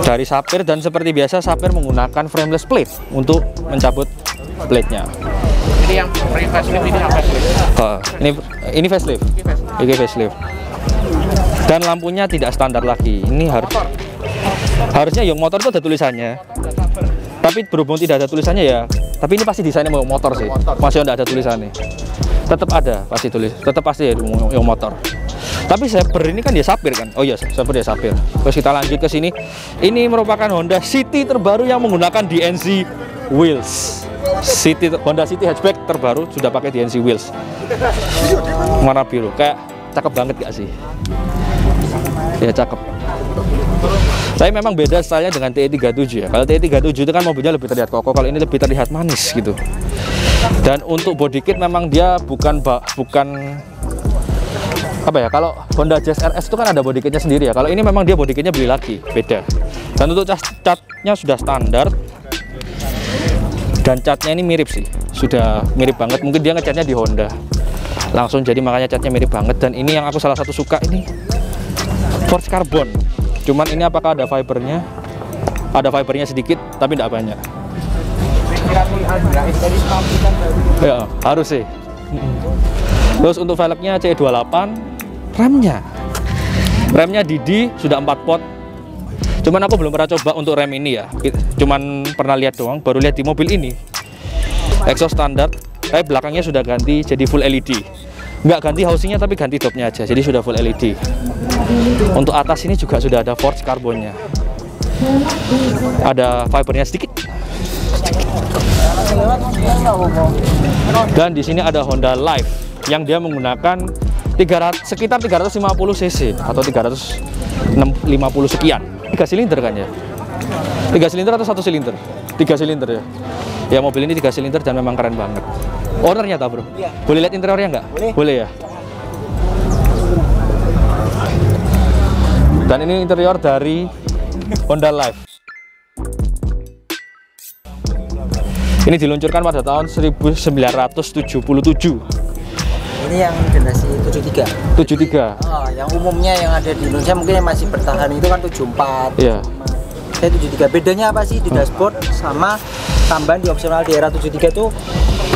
Dari Sapphire, dan seperti biasa Sapphire menggunakan frameless plate untuk mencabut plate-nya. Ini yang facelift, ini yang facelift. Ini facelift. Ini facelift. Dan lampunya tidak standar lagi. Ini harusnya yang motor itu ada tulisannya. Tapi berhubung tidak ada tulisannya ya. Tapi ini pasti desainnya mau motor sih. Masih tidak ada tulisannya. Tetap ada pasti tetap pasti ya yang motor. Tapi Sapphire ini kan dia Sapphire kan. Oh iya, Sapphire dia Sapphire. Terus kita lanjut ke sini. Ini merupakan Honda City terbaru yang menggunakan DNC wheels. Honda City hatchback terbaru sudah pakai DNC wheels. Warna biru. Kayak cakep banget gak sih? Ya cakep. Tapi memang beda stylenya dengan TE37 ya. Kalau TE37 itu kan mobilnya lebih terlihat kokoh, kalau ini lebih terlihat manis gitu. Dan untuk body kit memang dia bukan apa ya, kalau Honda Jazz RS itu kan ada body kitnya sendiri ya. Kalau ini memang dia body kitnya beli lagi, beda. Dan untuk catnya sudah standar. Dan catnya ini mirip sih, sudah mirip banget. Mungkin dia ngecatnya di Honda langsung, jadi makanya catnya mirip banget. Dan ini yang aku salah satu suka, ini forged carbon. Cuman ini apakah ada fibernya? Ada fibernya sedikit, tapi tidak banyak. Ya, harus sih. Terus untuk velgnya CE28, remnya Didi sudah 4 pot. Cuman aku belum pernah coba untuk rem ini ya. Cuman pernah lihat doang, baru lihat di mobil ini. Exhaust standar, tapi belakangnya sudah ganti jadi full LED. Nggak ganti housingnya tapi ganti dopnya aja, jadi sudah full LED. Untuk atas ini juga sudah ada forged carbonnya. Ada fibernya sedikit. Dan di sini ada Honda Life yang dia menggunakan sekitar 350 cc atau 350 sekian. 3 silinder kan ya? 3 silinder atau 1 silinder? 3 silinder ya. Ya mobil ini 3 silinder dan memang keren banget. Ownernya tak bro? Iya. Boleh lihat interiornya nggak? Boleh. Boleh ya. Dan ini interior dari Honda Life. Ini diluncurkan pada tahun 1977. Ini yang generasi 73. 73. Oh, yang umumnya yang ada di Indonesia mungkin yang masih bertahan itu kan 74. Iya. Saya 73. Bedanya apa sih di dashboard sama tambahan di opsional di era 73 itu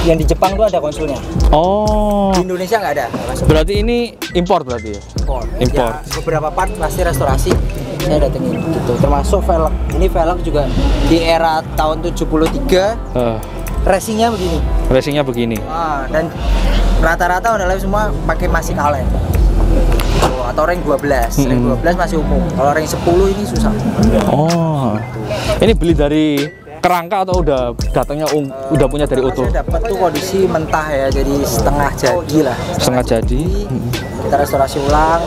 yang di Jepang tuh ada konsolnya. Oh. Di Indonesia nggak ada. Berarti ini import berarti ya? Import. Ya, beberapa part pasti restorasi saya datengin gitu. Termasuk velg. Ini velg juga di era tahun 73. Racingnya begini. Racingnya begini. Dan rata-rata Honda Life semua pakai masih kalen. Atau ring 12. Ring 12 masih umum. Kalau ring 10 ini susah. Oh. Ini beli dari kerangka atau udah datangnya udah punya dari utuh? Saya dapat tuh kondisi mentah ya, jadi setengah jadi lah. Setengah jadi. Kita restorasi ulang.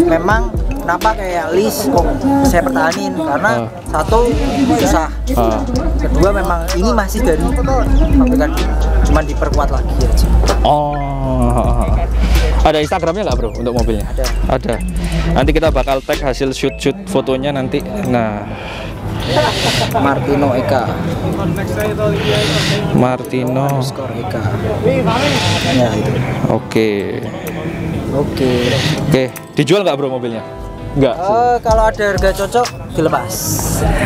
Memang kenapa kayak list kok saya pertahanin karena satu susah. Kedua memang ini masih dari pabrikan, cuman diperkuat lagi aja. Oh. Ada Instagramnya nggak bro untuk mobilnya? Ada. Nanti kita bakal tag hasil shoot fotonya nanti. Nah. Martino Eka. Martino Eka. Ya itu. Oke. Dijual nggak bro mobilnya? Nggak. Kalau ada harga cocok dilepas.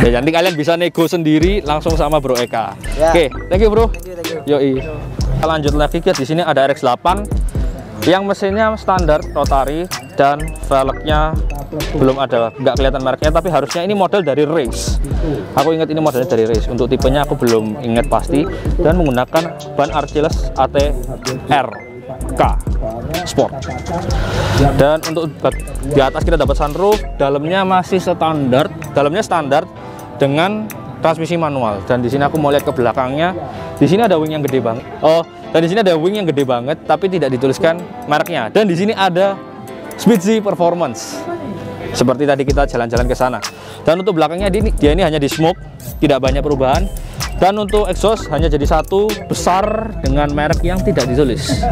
Ya nanti kalian bisa nego sendiri langsung sama Bro Eka. Ya. Oke, thank you bro. Thank you. Yoi. Kita lanjut lagi guys. Di sini ada RX-8 yang mesinnya standar rotary dan velgnya belum ada, nggak kelihatan mereknya, tapi harusnya ini model dari race. Aku ingat ini modelnya dari race. Untuk tipenya aku belum ingat pasti, dan menggunakan ban Archilles ATR K Sport. Dan untuk di atas kita dapat sunroof, dalamnya masih standar, dengan transmisi manual. Dan di sini aku mau lihat ke belakangnya. Di sini ada wing yang gede banget. Dan di sini ada wing yang gede banget, tapi tidak dituliskan mereknya. Dan di sini ada Speedsy Performance. Seperti tadi kita jalan-jalan ke sana. Dan untuk belakangnya dia ini hanya di smoke, tidak banyak perubahan. Dan untuk exhaust hanya jadi satu besar dengan merek yang tidak ditulis.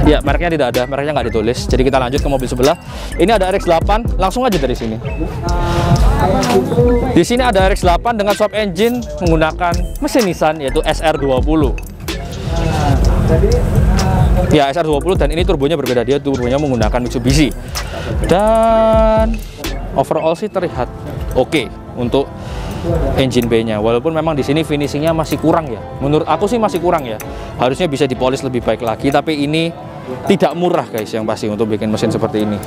Ya, mereknya tidak ada, mereknya nggak ditulis. Jadi kita lanjut ke mobil sebelah. Ini ada RX-8, langsung aja dari sini. Di sini ada RX-8 dengan swap engine menggunakan mesin Nissan yaitu SR20. Ya SR20, dan ini turbonya berbeda, dia turbonya menggunakan Mitsubishi. Dan overall sih terlihat oke untuk engine bay-nya, walaupun memang di sini finishingnya masih kurang ya. Menurut aku sih masih kurang ya. Harusnya bisa dipolis lebih baik lagi, tapi ini tidak murah guys yang pasti untuk bikin mesin seperti ini.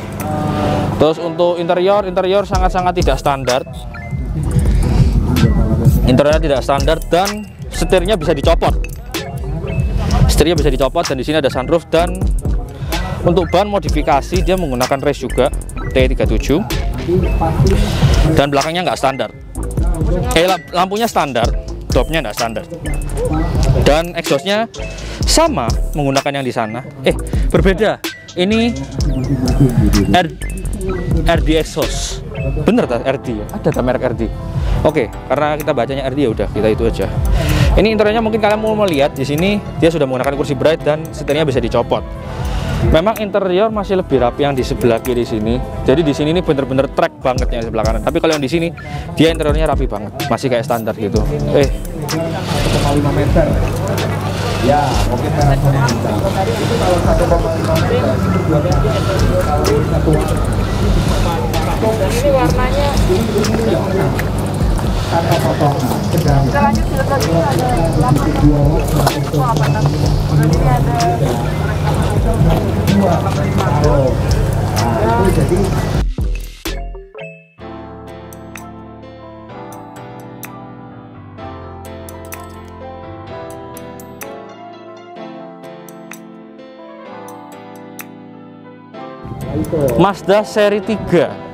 Terus untuk interior sangat-sangat tidak standar. Interiornya tidak standar dan setirnya bisa dicopot. Setirnya bisa dicopot, dan di sini ada sunroof. Dan untuk ban modifikasi dia menggunakan race juga, T37. Dan belakangnya nggak standar. Lampunya standar, topnya nggak standar. Dan exhaustnya sama menggunakan yang di sana. Berbeda. Ini RD exhaust. Bener tak RD ya? Ada tak merek RD? Oke, karena kita bacanya RD ya udah, kita itu aja. Ini interiornya mungkin kalian mau melihat di sini dia sudah menggunakan kursi bright dan setirnya bisa dicopot. Memang interior masih lebih rapi yang di sebelah kiri sini. Jadi di sini ini bener-bener track banget yang sebelah kanan. Tapi kalau yang di sini dia interiornya rapi banget, masih kayak standar gitu. 1,5 meter. Ya, mungkin kalau 1,5 meter dan ini warnanya kata potongan. Kita lanjut ke lagi ada 8. Ini ada jadi Mazda seri 3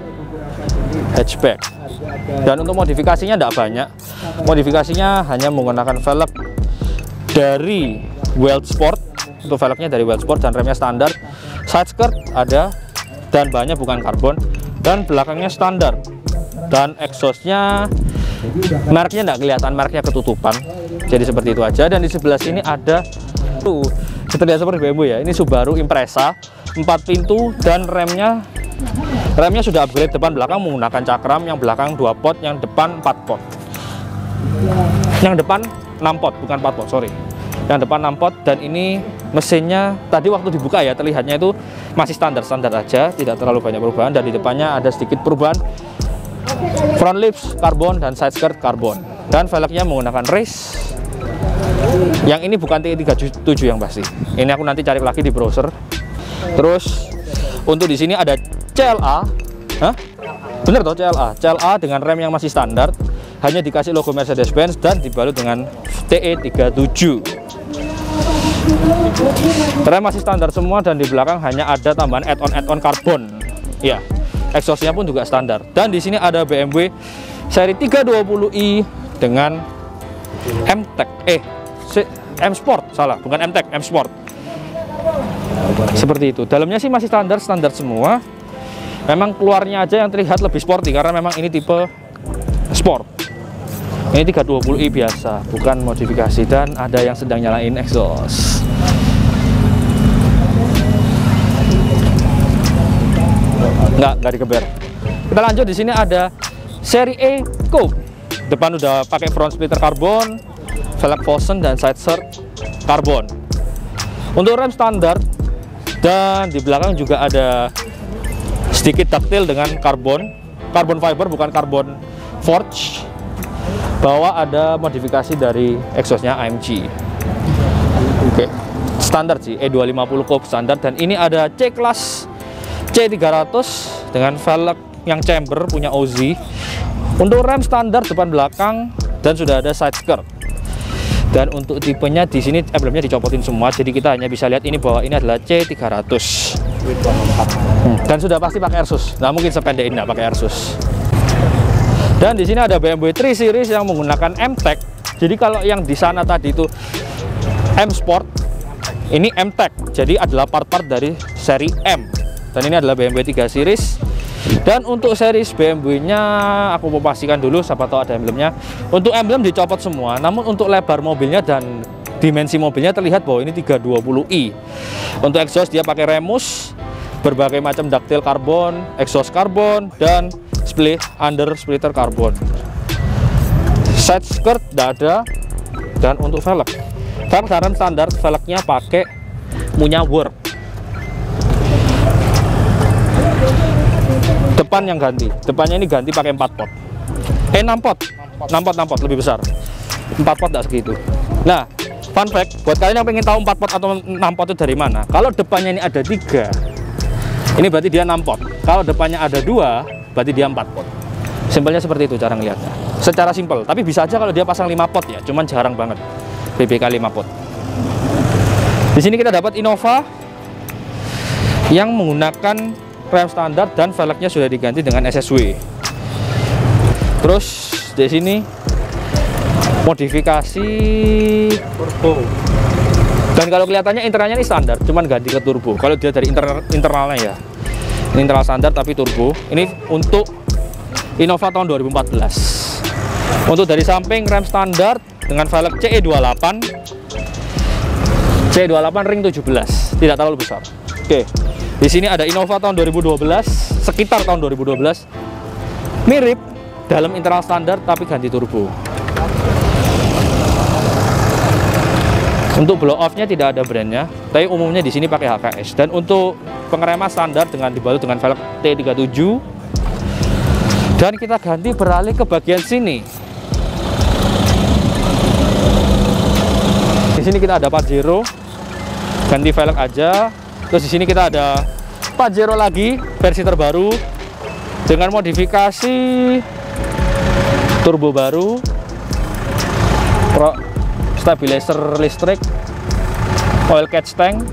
hatchback. Dan untuk modifikasinya tidak banyak. Modifikasinya hanya menggunakan velg dari Wild Sport. Untuk velgnya dari Wild Sport dan remnya standar. Side skirt ada dan bannya bukan karbon. Dan belakangnya standar. Dan exhaustnya mereknya tidak kelihatan, mereknya ketutupan. Jadi seperti itu aja. Dan di sebelah sini ada terlihat seperti BMW ya. Ini Subaru Impreza 4 pintu dan remnya sudah upgrade. Depan belakang menggunakan cakram, yang belakang 2 pot, yang depan 4 pot. Yang depan 6 pot, bukan 4 pot, sorry. Yang depan 6 pot. Dan ini mesinnya tadi waktu dibuka ya, terlihatnya itu masih standar aja, tidak terlalu banyak perubahan. Dan di depannya ada sedikit perubahan, front lips karbon dan side skirt karbon. Dan velgnya menggunakan race. Yang ini bukan T37 yang pasti. Ini aku nanti cari lagi di browser. Terus untuk di sini ada CLA. Bener toh CLA dengan rem yang masih standar, hanya dikasih logo Mercedes-Benz dan dibalut dengan TE37. Rem masih standar semua dan di belakang hanya ada tambahan add-on karbon. Ya, exhaustnya pun juga standar. Dan di sini ada BMW seri 320i dengan M Sport, salah, bukan M-Tech, M Sport. Seperti itu. Dalamnya sih masih standar semua. Memang keluarnya aja yang terlihat lebih sporty karena memang ini tipe sport. Ini 320i biasa, bukan modifikasi. Dan ada yang sedang nyalain exhaust. Nggak dikeber. Kita lanjut, di sini ada seri E Coupe. Depan udah pakai front splitter karbon, velg Vossen dan side skirt karbon. Untuk rem standar, dan di belakang juga ada sedikit ductile dengan karbon fiber, bukan karbon forge. Bawah ada modifikasi dari exhaustnya AMG. Oke, standar sih, E250 Coupe standar. Dan ini ada C-Class C300 dengan velg yang chamber punya Ozi. Untuk rem standar depan belakang dan sudah ada side skirt. Dan untuk tipenya di sini emblemnya dicopotin semua, jadi kita hanya bisa lihat ini bahwa ini adalah C300. Dan sudah pasti pakai Airsus. Nah, mungkin sependek ini nggak pakai Airsus. Dan di sini ada BMW 3 Series yang menggunakan M-Tech. Jadi kalau yang di sana tadi itu M Sport, ini M-Tech. Jadi adalah part-part dari seri M. Dan ini adalah BMW 3 Series. Dan untuk series BMW-nya aku mau pastikan dulu, siapa tahu ada emblemnya. Untuk emblem dicopot semua, namun untuk lebar mobilnya dan dimensi mobilnya terlihat bahwa ini 320i. Untuk exhaust dia pakai Remus, berbagai macam ductile karbon, exhaust karbon, dan under splitter karbon. Side skirt tidak ada. Dan untuk velg Velg dan standar, velgnya pakai punya Work. Depan yang ganti, depannya ini ganti pakai 4 pot. 6 pot, 6 pot lebih besar. 4 pot tidak segitu. Nah, fun fact buat kalian yang pengen tahu 4 pot atau 6 pot itu dari mana, kalau depannya ini ada 3, ini berarti dia 6 pot. Kalau depannya ada 2, berarti dia 4 pot. Simpelnya seperti itu cara ngeliatnya, secara simpel. Tapi bisa aja kalau dia pasang 5 pot ya, cuman jarang banget BBK 5 pot. Di sini kita dapat Innova yang menggunakan rem standar dan velgnya sudah diganti dengan SSW. Terus di sini modifikasi turbo. Dan kalau kelihatannya internalnya ini standar, cuman ganti ke turbo. Kalau dia dari internalnya ya, ini internal standar tapi turbo. Ini untuk Innova tahun 2014. Untuk dari samping rem standar dengan velg CE28 ring 17, tidak terlalu besar. Oke. Di sini ada Innova tahun 2012, sekitar tahun 2012. Mirip dalam internal standar tapi ganti turbo. Untuk blow off-nya tidak ada brandnya, tapi umumnya di sini pakai HKS. Dan untuk pengereman standar dengan dibalut dengan velg T37. Dan kita ganti beralih ke bagian sini. Di sini kita ada Pajero, ganti velg aja. Terus di sini kita ada Pajero lagi, versi terbaru dengan modifikasi turbo baru, stabilizer listrik, oil catch tank,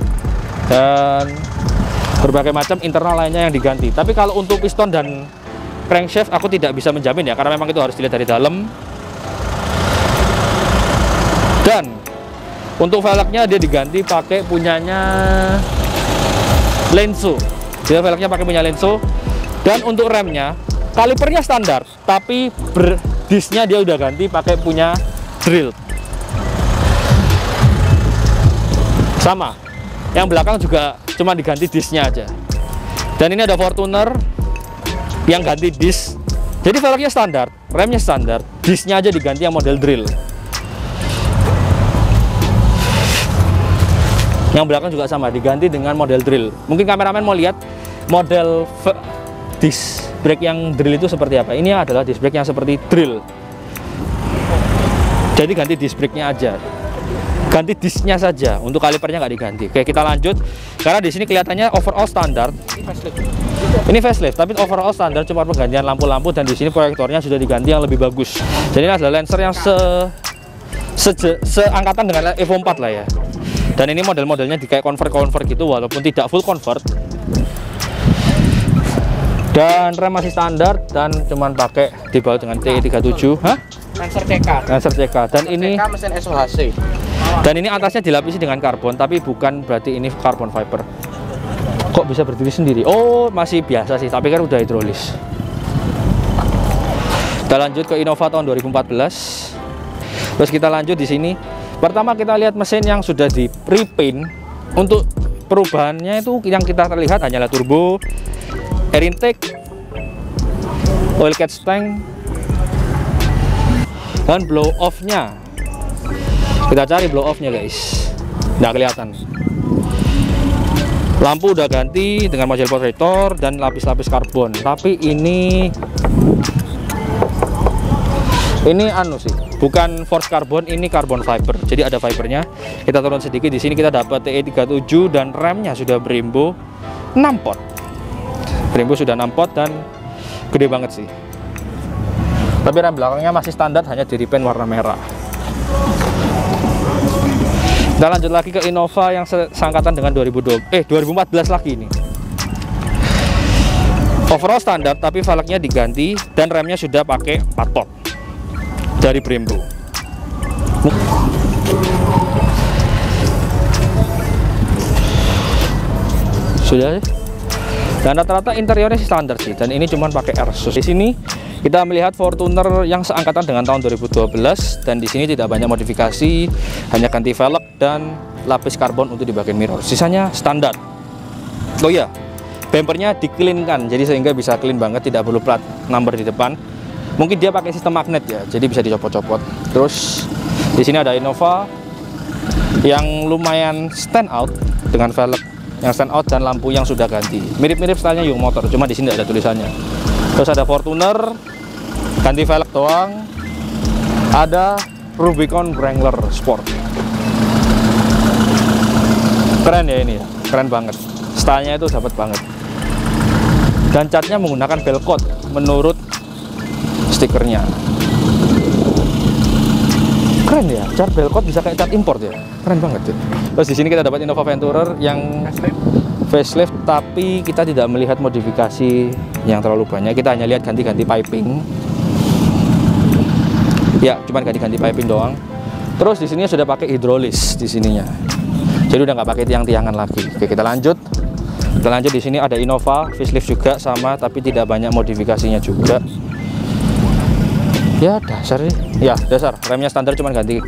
dan berbagai macam internal lainnya yang diganti. Tapi kalau untuk piston dan crankshaft aku tidak bisa menjamin ya, karena memang itu harus dilihat dari dalam. Dan untuk velgnya dia diganti pakai punyanya Lenso. Dia velgnya pakai punya Lenso. Dan untuk remnya, kalipernya standar, tapi disnya dia udah ganti pakai punya drill. Sama, yang belakang juga cuma diganti disnya aja. Dan ini ada Fortuner yang ganti dis. Jadi velgnya standar, remnya standar, disnya aja diganti yang model drill. Yang belakang juga sama, diganti dengan model drill. Mungkin kameramen mau lihat model disc brake yang drill itu seperti apa. Ini adalah disc brake yang seperti drill. Jadi ganti disc brake-nya aja, ganti disnya saja. Untuk kalipernya nggak diganti. Oke, kita lanjut. Karena di sini kelihatannya overall standar. Ini facelift, tapi overall standar cuma penggantian lampu-lampu, dan di sini proyektornya sudah diganti yang lebih bagus. Jadi ini adalah Lancer yang seangkatan dengan Evo 4 lah ya. Dan ini model-modelnya di kayak convert gitu, walaupun tidak full convert. Dan rem masih standar dan cuman pakai dibalut dengan TE37. Hah? Lancer CK. Lancer CK. Dan ini CK mesin SOHC. Dan ini atasnya dilapisi dengan karbon, tapi bukan berarti ini carbon fiber. Kok bisa berdiri sendiri? Oh, masih biasa sih, tapi kan udah hidrolis. Kita lanjut ke Innova tahun 2014. Terus kita lanjut di sini. Pertama kita lihat mesin yang sudah di repaint. Untuk perubahannya itu yang kita terlihat hanyalah turbo, air intake, oil catch tank, dan blow off-nya. Kita cari blow off-nya guys, nggak kelihatan. Lampu udah ganti dengan model protektor dan lapis-lapis karbon. Tapi ini anu sih, bukan force karbon, ini carbon fiber. Jadi ada fibernya. Kita turun sedikit, di sini kita dapat TE37 dan remnya sudah Brembo 6 pot. Brembo sudah 6 pot dan gede banget sih. Tapi rem belakangnya masih standar, hanya di repaint warna merah. Kita lanjut lagi ke Innova yang seangkatan dengan 2014 lagi ini. Overall standar, tapi velgnya diganti dan remnya sudah pakai 4 pot dari Brembo. Sudah sih. Dan rata-rata interiornya sih standar sih, dan ini cuman pakai Airsus. Di sini kita melihat Fortuner yang seangkatan dengan tahun 2012, dan di sini tidak banyak modifikasi, hanya ganti velg dan lapis karbon untuk di bagian mirror. Sisanya standar. Oh ya, bumpernya di-clean-kan, jadi sehingga bisa clean banget, tidak perlu plat number di depan. Mungkin dia pakai sistem magnet ya, jadi bisa dicopot-copot. Terus di sini ada Innova yang lumayan stand out dengan velg yang stand out dan lampu yang sudah ganti. Mirip-mirip stylenya Young Motor, cuma di sini tidak ada tulisannya. Terus ada Fortuner, ganti velg doang. Ada Rubicon Wrangler Sport. Keren ya ini ya, keren banget. Stylenya itu dapat banget. Dan catnya menggunakan Belcode menurut stikernya. Keren ya, cat Belcode bisa kayak cat import ya, keren banget ya. Terus di sini kita dapat Innova Venturer yang facelift, tapi kita tidak melihat modifikasi yang terlalu banyak. Kita hanya lihat ganti-ganti piping. Ya, cuman ganti-ganti piping doang. Terus di sini sudah pakai hidrolis di sininya. Jadi udah nggak pakai tiang-tiangan lagi. Oke, kita lanjut. Kita lanjut di sini ada Innova facelift juga sama, tapi tidak banyak modifikasinya juga. Ya dasar sih, ya dasar. Remnya standar cuman ganti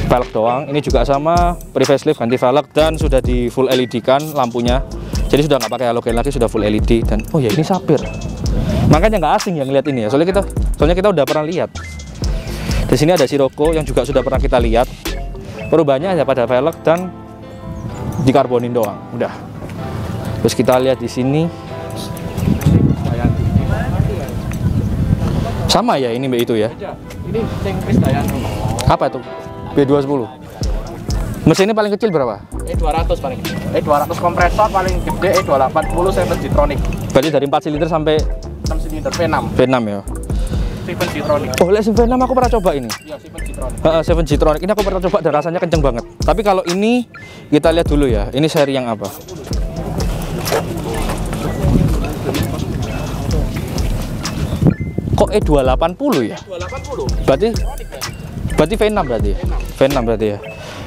velg doang. Ini juga sama, pre facelift ganti velg dan sudah di full LED kan lampunya. Jadi sudah nggak pakai halogen lagi, sudah full LED. Dan oh ya ini sapir. Makanya nggak asing yang lihat ini ya. Soalnya kita udah pernah lihat. Di sini ada Sirocco yang juga sudah pernah kita lihat. Perubahannya hanya pada velg dan dikarbonin doang. Udah. Terus kita lihat di sini. Sama ya ini Mbak itu ya. Ini sing Krisdayanti. Apa itu? B210. Mesinnya paling kecil berapa? E200 paling gede. E200 kompresor paling gede E280 7G-tronic. Berarti dari 4 silinder sampai 6 silinder V6. V6 ya. 7G-tronic. Oh, lek V6 aku pernah coba ini. Iya, 7G-tronic. 7G-tronic. Ini aku pernah coba dan rasanya kenceng banget. Tapi kalau ini kita lihat dulu ya. Ini seri yang apa? Kok E280 ya? 280. Berarti V6 berarti. V6 berarti ya.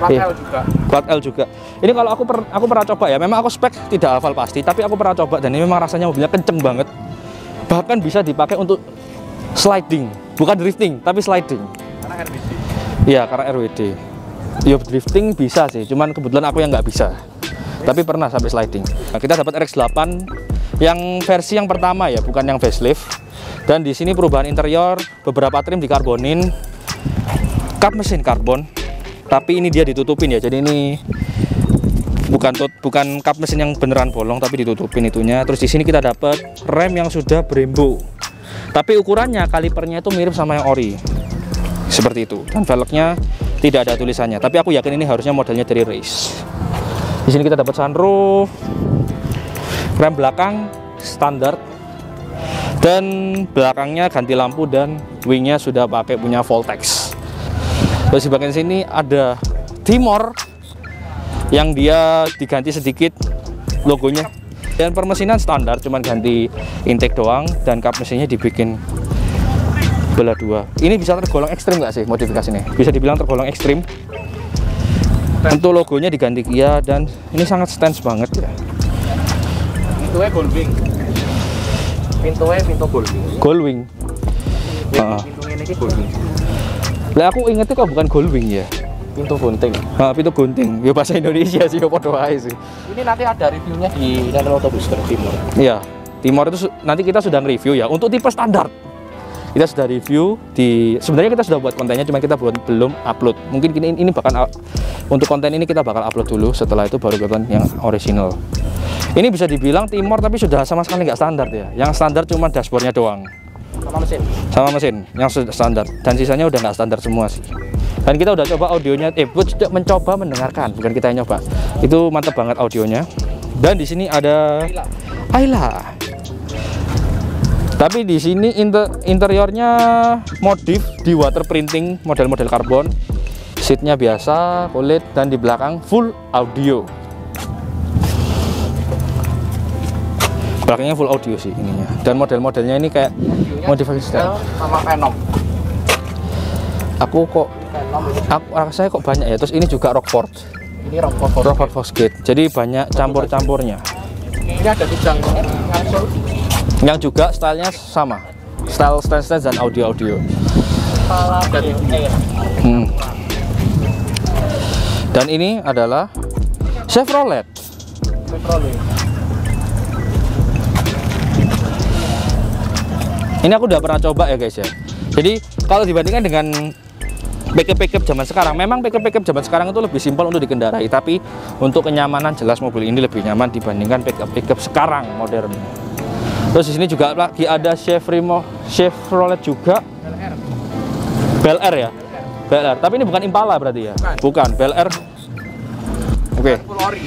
Plat L juga. Plat L juga. Ini kalau aku pernah coba ya. Memang aku spek tidak hafal pasti, tapi aku pernah coba dan ini memang rasanya mobilnya kenceng banget. Bahkan bisa dipakai untuk sliding, bukan drifting, tapi sliding. Karena RWD. Iya, karena RWD. Ya drifting bisa sih, cuman kebetulan aku yang nggak bisa. Tapi pernah sampai sliding. Nah, kita dapat RX-8 yang versi yang pertama ya, bukan yang facelift. Dan di sini perubahan interior, beberapa trim dikarbonin, kap mesin karbon, tapi ini dia ditutupin ya. Jadi ini bukan kap mesin yang beneran bolong, tapi ditutupin itunya. Terus di sini kita dapat rem yang sudah Brembo, tapi ukurannya kalipernya itu mirip sama yang ori, seperti itu. Dan velgnya tidak ada tulisannya, tapi aku yakin ini harusnya modelnya dari race. Di sini kita dapat sunroof, rem belakang standar. Dan belakangnya ganti lampu dan wingnya sudah pakai punya Voltex. Terus di bagian sini ada Timor yang dia diganti sedikit logonya. Dan permesinan standar, cuman ganti intake doang dan kap mesinnya dibikin belah dua. Ini bisa tergolong ekstrim nggak sih modifikasinya? Bisa dibilang tergolong ekstrim. Untuk logonya diganti Kia dan ini sangat stance banget ya. Pintunya Goldwing. Pintu Goldwing. Pintunya ini Goldwing. Lah aku ingetnya kok bukan Goldwing ya. Pintu gunting. Pintu gunting. Ya bahasa Indonesia sih, ya podo ae sih. Ini nanti ada reviewnya di channel Autobooster Timor. Iya, Timor itu nanti kita sudah nge-review ya. Untuk tipe standar kita sudah review sebenarnya kita sudah buat kontennya, cuma kita belum upload. Mungkin ini bahkan untuk konten ini kita bakal upload dulu, setelah itu baru konten yang original. Ini bisa dibilang Timor tapi sudah sama sekali nggak standar ya. Yang standar cuma dashboardnya doang. Sama mesin yang sudah standar. Dan sisanya udah nggak standar semua sih. Dan kita udah coba audionya, mencoba mendengarkan, bukan kita yang nyoba. Itu mantap banget audionya. Dan di sini ada Ayla. Tapi di sini interiornya modif di water printing model-model karbon. Seatnya biasa, kulit, dan di belakang full audio. Belakangnya full audio sih ininya. Dan model-modelnya ini kayak modifikasi style sama Venom. Aku rasanya kok banyak ya. Terus ini juga Rockford. Ini Rockford Fosgate. Jadi banyak campur-campurnya. Ini ada kijang yang juga stylenya sama. Style stance dan audio-audio. kepala dari air. Dan ini adalah Chevrolet. Ini aku udah pernah coba ya guys ya. Jadi kalau dibandingkan dengan pickup zaman sekarang. Memang pickup zaman sekarang itu lebih simpel untuk dikendarai, tapi untuk kenyamanan jelas mobil ini lebih nyaman dibandingkan pickup sekarang modern. Terus di sini juga lagi ada Chevrolet juga. Bel Air ya? Bel Air. Tapi ini bukan Impala berarti ya? Bukan, Bel Air. Oke. Full ori.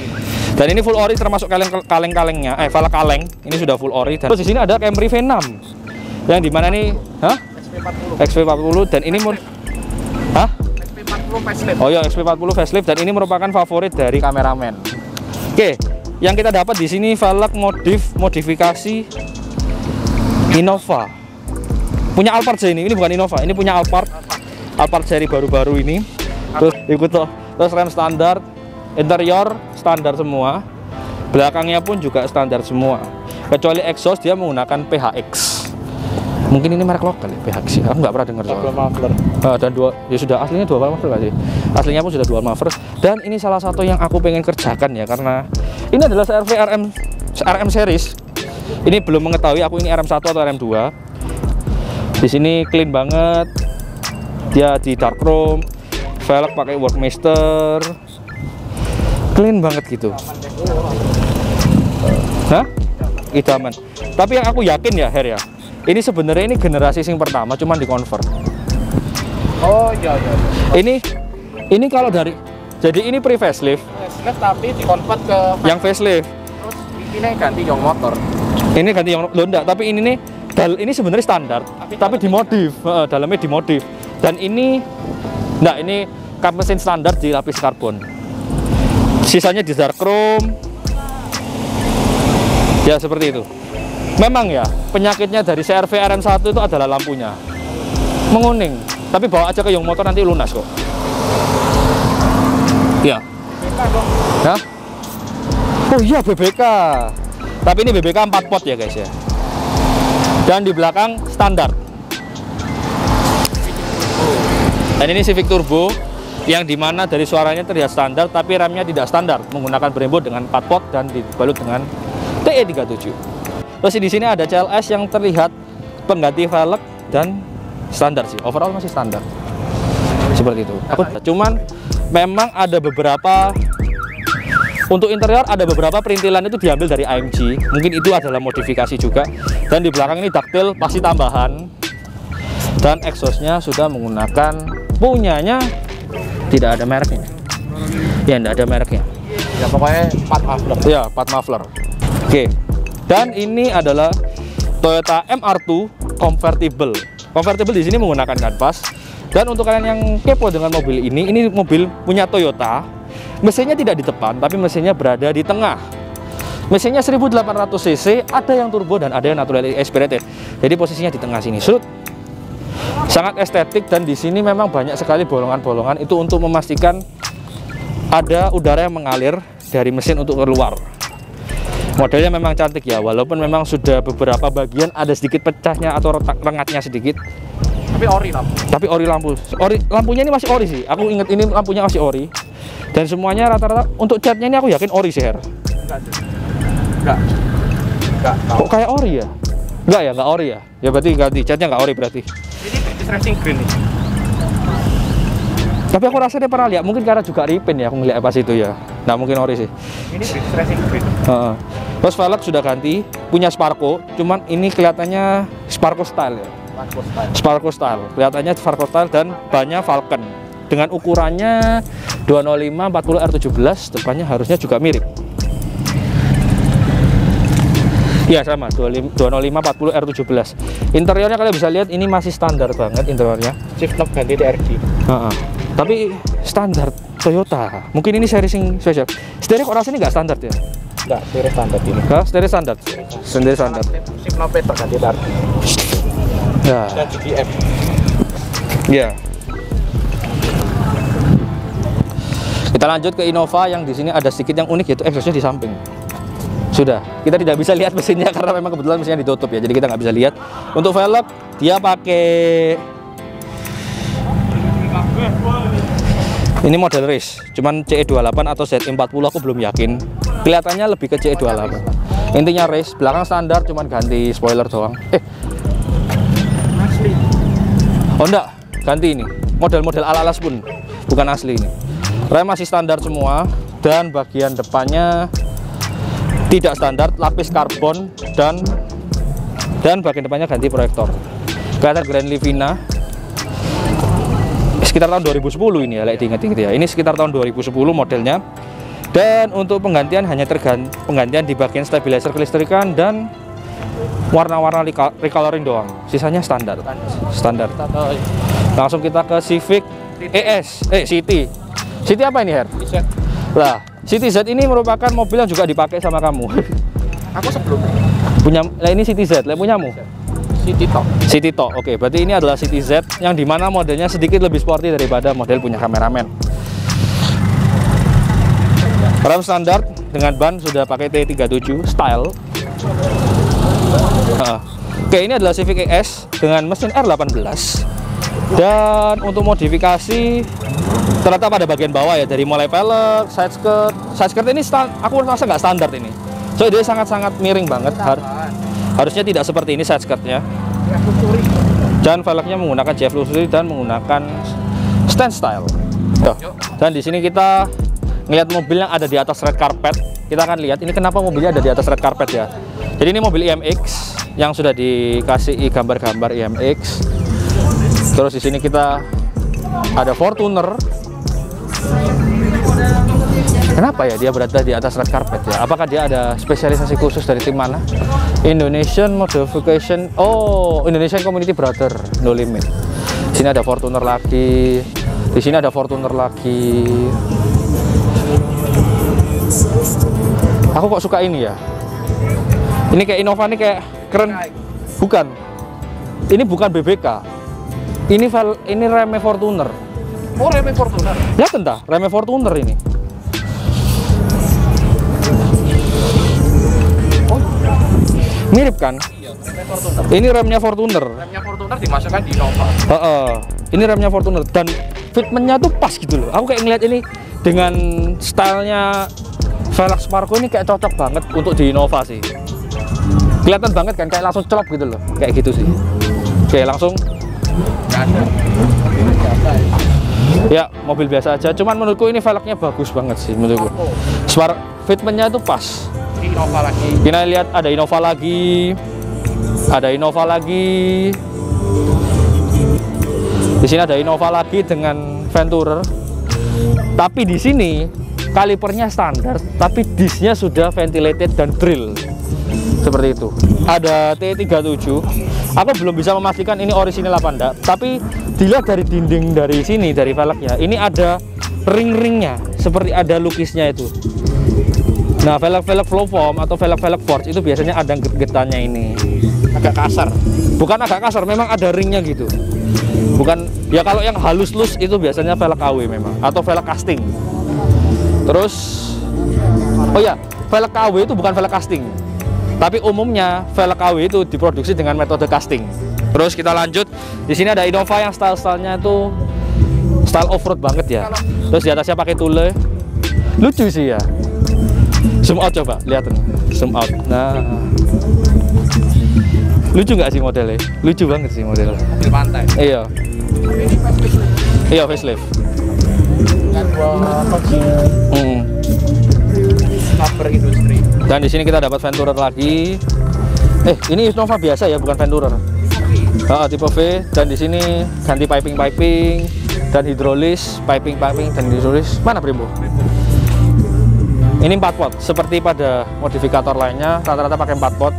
Dan ini full ori termasuk kaleng-kalengnya, velg kaleng. Ini sudah full ori. Dan terus di sini ada Camry V6. Yang dimana nih? Hah? XP40 dan ini Hah? XP40 facelift. Oh ya, XP40 facelift dan ini merupakan favorit dari kameramen. Oke, yang kita dapat di sini velg modifikasi Innova. Punya Alphard sih ini bukan Innova, ini punya Alphard seri baru-baru ini. Terus terus rem standar, interior standar semua, belakangnya pun juga standar semua. Kecuali exhaust dia menggunakan PHX. Mungkin ini merek lokal ya, PHX. Aku nggak pernah dengar soalnya. Muffler. Dan sudah aslinya dual muffler nggak sih? Aslinya pun sudah dual muffler. Dan ini salah satu yang aku pengen kerjakan ya, karena ini adalah CR-V RM series. Ini belum mengetahui aku ini RM1 atau RM2. Di sini clean banget. Dia di dark chrome, velg pakai Workmaster. Clean banget gitu. Hah? Idaman. Tapi yang aku yakin ya, Her ya. Ini sebenarnya ini generasi sing pertama cuman di-convert. Oh iya. Ini kalau dari jadi ini pre-facelift. Facelift tapi di-convert ke Yang facelift. terus ini ganti yang motor. Ini ganti yang enggak, tapi ini sebenarnya standar, tapi dimodif, dalamnya dimodif. Dan ini kap mesin standar dilapis karbon. Sisanya di dark chrome. Ya seperti itu. Memang ya, penyakitnya dari CR-V RM1 itu adalah lampunya menguning. Tapi bawa aja ke Young Motor nanti lunas kok. Ya. Hah? Oh iya BBK. Tapi ini BBK 4 pot ya guys ya. Dan di belakang standar. Dan ini Civic Turbo yang dimana dari suaranya terlihat standar, tapi remnya tidak standar, menggunakan Brembo dengan 4 pot dan dibalut dengan TE37. Terus di sini ada CLS yang terlihat pengganti velg dan standar sih. Overall masih standar. Seperti itu. Cuman memang ada beberapa untuk interior ada beberapa perintilan itu diambil dari AMG. Mungkin itu adalah modifikasi juga. Dan di belakang ini ductile pasti tambahan. Dan exhaustnya sudah menggunakan punyanya tidak ada mereknya. Ya, tidak ada mereknya. Ya pokoknya 4 muffler. Ya, 4 muffler. Oke. Dan ini adalah Toyota MR2 convertible. Convertible di sini menggunakan kanvas. Dan untuk kalian yang kepo dengan mobil ini mobil punya Toyota. Mesinnya tidak di depan, tapi mesinnya berada di tengah. Mesinnya 1800 cc, ada yang turbo dan ada yang naturally aspirated. Jadi posisinya di tengah sini. Sangat estetik dan di sini memang banyak sekali bolongan-bolongan itu untuk memastikan ada udara yang mengalir dari mesin untuk keluar. Modelnya memang cantik ya, walaupun memang sudah beberapa bagian ada sedikit pecahnya atau rengatnya sedikit. Tapi ori lampu. Tapi ori lampu. Lampunya ini masih ori sih. Aku inget ini lampunya masih ori. Dan semuanya rata-rata untuk catnya ini aku yakin ori sih, Her. Enggak. Kok kayak ori ya? Enggak ya, enggak ori ya. Ya berarti ganti catnya enggak ori berarti. Ini British Racing Green nih. Tapi aku rasa dia pernah lihat, mungkin karena juga repaint ya aku ngeliat pas itu ya. Nah mungkin ori sih. Ini British Racing Green. Terus velg sudah ganti, punya Sparco, cuman ini kelihatannya Sparco style ya. Sparco style, kelihatannya Sparco style dan bannya Falcon. Dengan ukurannya 205 40 R17, depannya harusnya juga mirip. Ya sama, 205 40 R17. Interiornya kalian bisa lihat ini masih standar banget interiornya. Shift knob ganti TRD. Tapi standar Toyota. Mungkin ini seri sing spesial. Stereo kok rasanya nggak standar ya? Enggak, stereo standar ini. Stereo standar. Sendiri standar. Shift knob ganti TRD. Ya. Dan GDM. Ya. Kita lanjut ke Innova yang di sini ada sedikit yang unik yaitu exhaustnya di samping. Sudah, kita tidak bisa lihat mesinnya karena memang kebetulan mesinnya ditutup ya, jadi kita nggak bisa lihat. Untuk velg dia pakai ini model race, cuman CE28 atau ZE40 aku belum yakin. Kelihatannya lebih ke CE28. Intinya race, belakang standar cuman ganti spoiler doang. Oh enggak, ganti ini. model-model ala-ala pun bukan asli ini. Rem masih standar semua, dan bagian depannya tidak standar, lapis karbon, dan bagian depannya ganti proyektor. Kelihatan Grand Livina sekitar tahun 2010 ini ya, diingat-ingat ya. Ini sekitar tahun 2010 modelnya. Dan untuk penggantian hanya penggantian di bagian stabilizer kelistrikan dan warna-warna recoloring doang. Sisanya standar. Langsung kita ke Civic City. City apa ini, Her? Lah, City Z ini merupakan mobil yang juga dipakai sama kamu. Aku sebelumnya Punya, lah ini City Z, lah punyamu? City Talk. Oke, berarti ini adalah City Z yang dimana modelnya sedikit lebih sporty daripada model punya kameramen. Rem standar dengan ban sudah pakai T37 style. Oke, ini adalah Civic ES dengan mesin R18. Dan untuk modifikasi ternyata pada bagian bawah ya, dari mulai pelek, side skirt ini aku rasa nggak standar ini. So dia sangat-sangat miring banget. Harusnya tidak seperti ini side skirtnya. Dan velgnya menggunakan JF Luxury dan menggunakan stand style. Dan di sini kita ngelihat mobil yang ada di atas red carpet. Kita akan lihat ini kenapa mobilnya ada di atas red carpet ya. Jadi ini mobil IMX yang sudah dikasih gambar-gambar IMX. Terus di sini kita ada Fortuner. Kenapa ya dia berada di atas red carpet ya? Apakah dia ada spesialisasi khusus dari tim mana? Indonesian Modification, Indonesian Community Brother, No Limit. Di sini ada Fortuner lagi. Di sini ada Fortuner lagi. Aku kok suka ini ya. Ini kayak Innova, ini kayak keren. Bukan. Ini bukan BBK. Ini remnya Fortuner. Oh, remnya Fortuner. Ya entah, remnya Fortuner ini. Mirip kan? Iya, remnya Fortuner. Ini remnya Fortuner. Remnya Fortuner dimasukkan di Innova. Ini remnya Fortuner dan fitmentnya tuh pas gitu loh. Aku kayak ngeliat ini dengan stylenya velg Sparko ini kayak cocok banget untuk di Innova sih. Kelihatan banget kan, kayak langsung celop gitu loh, kayak gitu sih. Oke, langsung. Ya, mobil biasa aja. Cuman menurutku ini velgnya bagus banget sih menurutku. Fitmentnya tuh pas. Innova lagi. Kita lihat ada Innova lagi. Ada Innova lagi. Di sini ada Innova lagi dengan Venturer. Tapi di sini kalipernya standar, tapi disnya sudah ventilated dan drill. Seperti itu. Ada T37. Aku belum bisa memastikan ini orisinil apa enggak, tapi dilihat dari dinding dari sini, dari velgnya, ini ada ring-ringnya, seperti ada lukisnya itu. Nah, velg-velg Flowform atau velg-velg Forge itu biasanya ada getannya ini. Agak kasar. Bukan agak kasar, memang ada ringnya gitu. Bukan, ya kalau yang halus-lus itu biasanya velg KW memang, atau velg casting. Terus, oh ya, velg KW itu bukan velg casting. Tapi umumnya velg KW itu diproduksi dengan metode casting. Terus kita lanjut, di sini ada Innova yang style-stylenya itu style off-road banget ya. Terus di atasnya pakai tule, lucu sih ya. Zoom out coba, lihat nih, zoom out. Nah, lucu nggak sih modelnya? Lucu banget sih modelnya. Mobil pantai. Iya. Iya, facelift. Dengan cover industri. Dan di sini kita dapat Venturer lagi. Ini Innova biasa ya, bukan Venturer. Tipe V. Dan di sini ganti piping dan hidrolis, piping dan hidrolis. Mana Brembo? Ini 4 pot, seperti pada modifikator lainnya, rata-rata pakai 4 pot.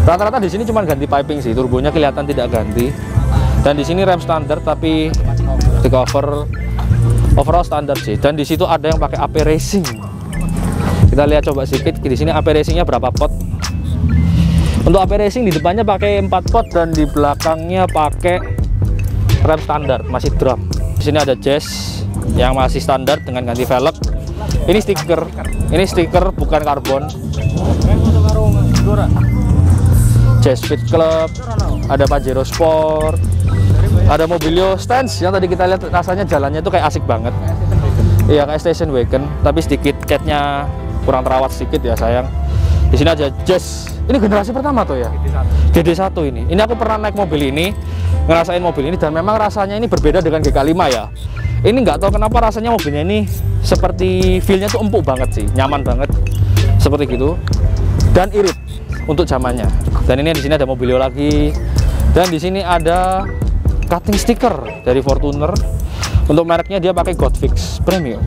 Rata-rata di sini cuma ganti piping sih, turbonya kelihatan tidak ganti. Dan di sini rem standar tapi di cover overall standar sih. Dan di situ ada yang pakai AP Racing. Kita lihat coba sedikit di sini AP Racingnya berapa pot. Untuk AP Racing di depannya pakai 4 pot dan di belakangnya pakai rem standar, masih drum. Di sini ada Jazz yang masih standar dengan ganti velg. Ini stiker bukan karbon. Jazz Fit Club, ada Pajero Sport, ada Mobilio Stance yang tadi kita lihat, rasanya jalannya tuh kayak asik banget. Iya, kayak station wagon, tapi sedikit catnya kurang terawat sedikit ya sayang. Di sini ada Jazz. Ini generasi pertama tuh ya. GD1 ini. Ini aku pernah naik mobil ini ngerasain mobil ini, dan memang rasanya ini berbeda dengan GK5 ya. Ini nggak tahu kenapa rasanya mobilnya ini seperti feel-nya tuh empuk banget sih, nyaman banget seperti gitu, dan irit untuk zamannya. Dan ini di sini ada Mobilio lagi, dan di sini ada cutting sticker dari Fortuner. Untuk mereknya dia pakai Godfix Premium.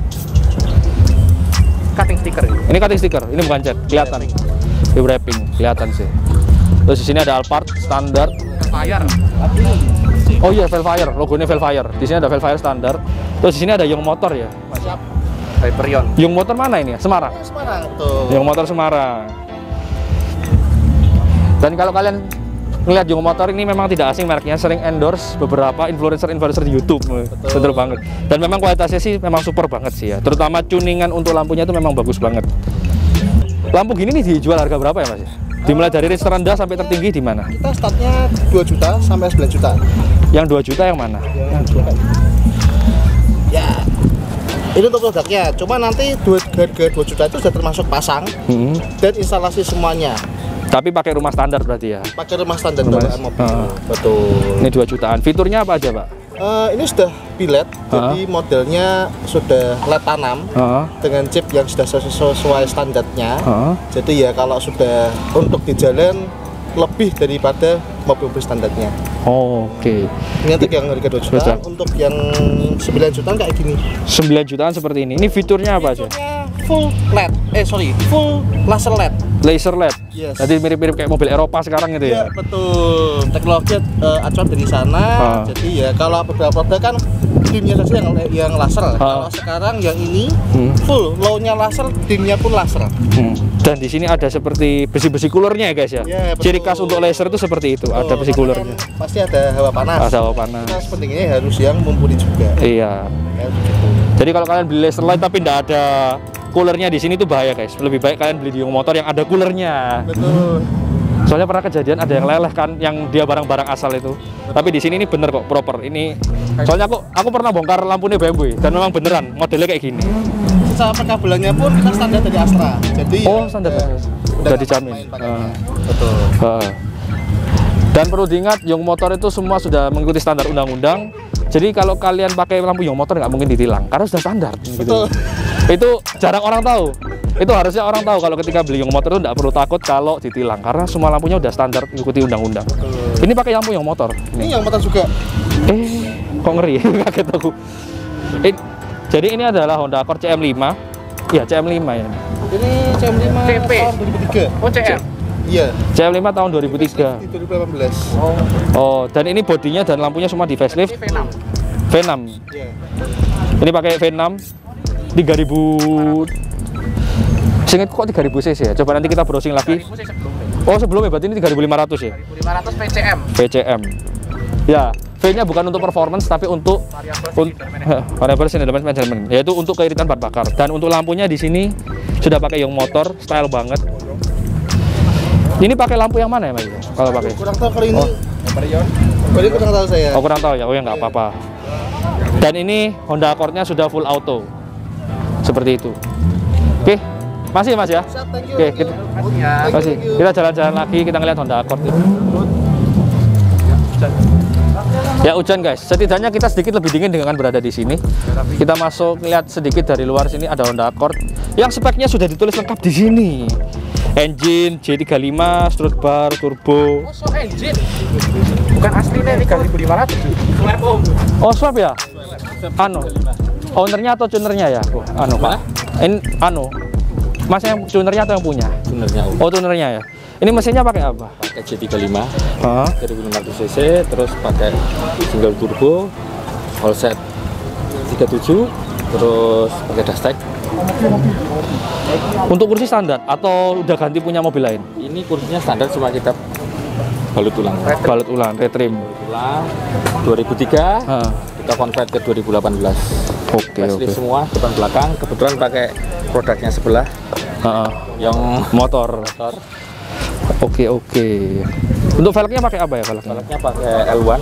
Cutting sticker Ini cutting sticker, ini bukan cat, kelihatan. Di wrapping, kelihatan sih. Terus di sini ada Alphard standar. fire. Oh iya, Velfire, logonya Velfire. Di sini ada Velfire standar. Terus di sini ada Young Motor ya. Siap. Hyperion. Young Motor mana ini ya? Semarang. Semarang tuh. Young Motor Semarang. Dan kalau kalian ngelihat Young Motor ini memang tidak asing mereknya, sering endorse beberapa influencer di YouTube. Betul banget. Dan memang kualitasnya sih memang super banget sih ya. Terutama tuningan untuk lampunya itu memang bagus banget. Lampu gini nih dijual harga berapa ya Mas? Dimulai dari range terendah sampai tertinggi di mana? Kita startnya 2 juta sampai 9 juta. Yang 2 juta yang mana? Yang 2 juta. Ya. Ini untuk produknya. Cuma nanti harga 2 juta itu sudah termasuk pasang dan instalasi semuanya. Tapi pakai rumah standar berarti ya? Pakai rumah standar bawaan mobil. Betul. Ini 2 jutaan. Fiturnya apa aja, Pak? Ini sudah bilet, jadi modelnya sudah LED tanam dengan chip yang sudah sesuai standarnya. Jadi ya kalau sudah untuk di jalan lebih daripada mobil-mobil standarnya. Oke. Ini untuk yang harga 2 juta, untuk yang 9 juta kayak gini. 9 jutaan seperti ini. Ini fiturnya apa aja? Full LED, full laser LED. Laser LED. Yes. Jadi mirip-mirip kayak mobil Eropa sekarang gitu ya? Ya betul. Teknologi acuan dari sana. Jadi ya kalau beberapa produk kan dimnya saja yang laser. Kalau sekarang yang ini full low-nya laser, dimnya pun laser. Dan di sini ada seperti besi-besi coolernya ya guys ya? Ya ciri khas untuk laser itu seperti itu, ada besi coolernya. Kan pasti ada hawa panas. Ada hawa panas. Nah, pentingnya harus yang mumpuni juga. Iya. Ya, begitu. Jadi kalau kalian beli laser light tapi tidak ada coolernya di sini itu bahaya guys. Lebih baik kalian beli di Young Motor yang ada coolernya. Betul. Soalnya pernah kejadian ada yang leleh kan, yang dia barang-barang asal itu. Tapi di sini ini bener kok, proper. Ini soalnya aku pernah bongkar lampunya BMW dan memang beneran modelnya kayak gini. Secara perkabelannya pun kita standar dari Astra. Jadi standar. Udah dijamin. Betul. Dan perlu diingat, Young Motor itu semua sudah mengikuti standar undang-undang. Jadi kalau kalian pakai lampu Young Motor nggak mungkin ditilang karena sudah standar. Gitu. Itu jarang orang tahu. Itu harusnya orang tahu kalau ketika beli Young Motor itu nggak perlu takut kalau ditilang karena semua lampunya udah standar mengikuti undang-undang. Ini pakai lampu Young Motor. Ini Young Motor juga. Kok ngeri? Kaget aku. Jadi ini adalah Honda Accord CM5. Iya, CM5 ya. Ini CM5 CP. tahun 2003. Oh CM. Iya. CM5 tahun 2003. Di 2018. Oh, dan ini bodinya dan lampunya semua di facelift. Ini V6. V6. Iya. Ini pakai V6 3000. Seingat kok 3000 cc ya. Coba nanti kita browsing lagi. Oh, sebelumnya berarti ini 3500 ya. 500 PCM. VCM. Ya, V-nya bukan untuk performance tapi untuk variable cylinder management, yaitu untuk keiritan bahan bakar. Dan untuk lampunya di sini sudah pakai Young Motor, style banget. Ini pakai lampu yang mana ya, Mas? Kalau pakai? Kurang tahu kali ini. Kali kurang tahu saya. Oh, kurang tahu ya. Oh ya nggak apa-apa. Dan ini Honda Accord-nya sudah full auto. Seperti itu. Oke. Masih Mas ya? Oke, kita masih. Kita jalan-jalan lagi, kita ngeliat Honda Accord. Ya hujan guys, setidaknya kita sedikit lebih dingin dengan berada di sini. Kita masuk lihat sedikit dari luar sini ada Honda Accord yang speknya sudah ditulis lengkap di sini. Engine J35, strut bar, turbo. Oh, so engine. Bukan aslinya 3500. Swap om. Oh swap ya? Anu, ownernya atau tunernya ya? Anu Pak. Ini anu, Mas yang tunernya atau yang punya? Tunernya om. Oh tunernya ya. Ini mesinnya pakai apa? Pakai J35 Hah? 1500 cc, terus pakai single turbo, all set 37, terus pakai dashtek. Untuk kursi standar atau udah ganti punya mobil lain? Ini kursinya standar, cuma kita balut ulang. Balut ulang, retrim. Ulang 2003, kita convert ke 2018. Oke. Semua depan belakang, kebetulan pakai produknya sebelah. Yang motor. Oke. Untuk velgnya pakai apa ya velgnya? Velgnya pakai L1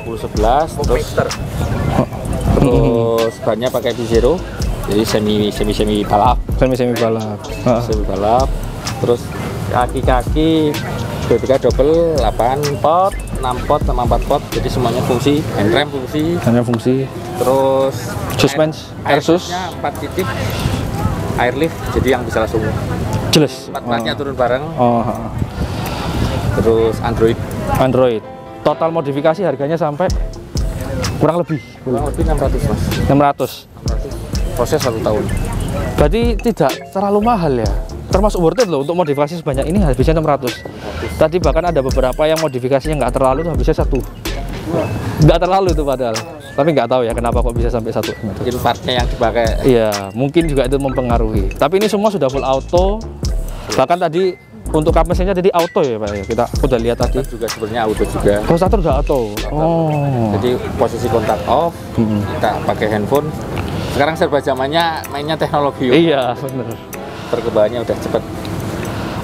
1011, terus bannya pakai V0, jadi semi balap. Semi balap. Terus kaki-kaki BBK double 8 pot, 6 pot sama 4 pot. Jadi semuanya fungsi, handrem fungsi. Hanya fungsi. Terus Air sus 4 titik. Airlift, jadi yang bisa langsung jelas. 4 platnya turun bareng. Oh. Terus Android. Total modifikasi harganya sampai kurang lebih 600 mas. 600. Proses 1 tahun. Berarti tidak terlalu mahal ya. Termasuk worth it loh untuk modifikasi sebanyak ini habisnya 600. Tadi bahkan ada beberapa yang modifikasinya nggak terlalu tuh habisnya 1. Nggak terlalu itu padahal. Tapi nggak tahu ya kenapa kok bisa sampai 1. Mungkin partnya yang dipakai. Iya, mungkin juga itu mempengaruhi. Tapi ini semua sudah full auto. Bahkan tadi untuk kap mesinnya tadi auto ya Pak ya. Kita udah lihat tadi. Juga sebenarnya auto juga. Oh, starter udah auto. Oh. Jadi posisi kontak off, kita pakai handphone. Sekarang serba zamannya mainnya teknologi. Iya, bener. Perkembangannya udah cepet.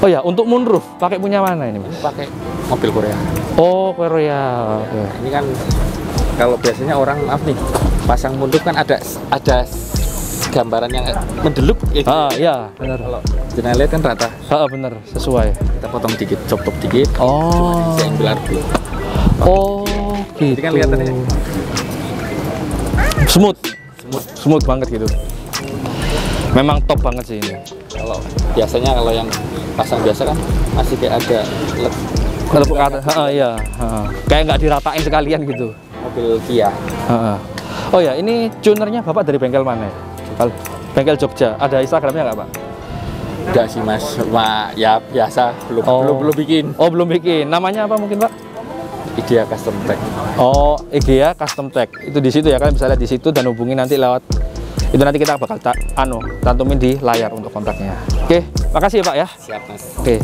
Oh ya, untuk moonroof pakai punya mana ini Mas? Pakai mobil Korea. Oh, Korea. Oke. Ini kan kalau biasanya orang maaf nih pasang moonroof kan ada gambaran yang mendelup ya. Iya, benar. Kalau jenengan lihat kan rata. Bener, sesuai. Kita potong dikit, chop dikit. Oh. Cuma diisi angle RB. Oh, gitu. Jadi kan kelihatannya smooth banget gitu. Memang top banget sih ini. Kalau biasanya kalau yang pasang biasa kan masih kayak ada Telepuk ke atas. Iya. Kayak nggak diratain sekalian gitu. mobil Kia. Oh ya, ini tunernya Bapak dari bengkel mana? Bengkel Jogja. Ada Instagramnya nggak Pak? Enggak sih Mas, cuma ya biasa, belum bikin. Oh, belum bikin. Namanya apa mungkin Pak? IDEA Custom Tech. Oh, IDEA Custom Tech. Itu di situ ya, kalian bisa lihat di situ dan hubungi nanti lewat itu, nanti kita bakal cantumin di layar untuk kontaknya. Oke, makasih ya Pak ya. Siap Mas. Oke.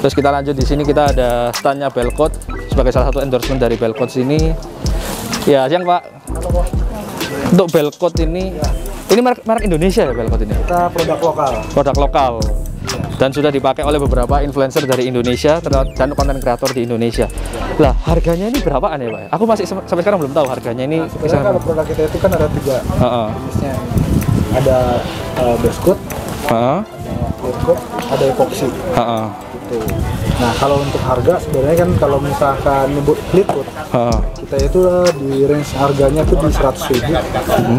Terus kita lanjut, di sini kita ada standnya Belcoat sebagai salah satu endorsement dari Belcoat sini. Ya, siang Pak. Untuk Belcoat ini merek Indonesia ya Belcoat ini. Kita produk lokal. Produk lokal. Dan sudah dipakai oleh beberapa influencer dari Indonesia dan konten kreator di Indonesia. Lah, harganya ini berapaan ya Pak? Aku masih sampai sekarang belum tahu harganya ini. Sebenarnya kalau produk kita itu kan ada 3 jenisnya. Ada Belcoat, ada Clearcoat, ada epoxy. Gitu. Nah, kalau untuk harga sebenarnya kan kalau misalkan nyebut Clearcoat, kita itu di range harganya tuh di 100.000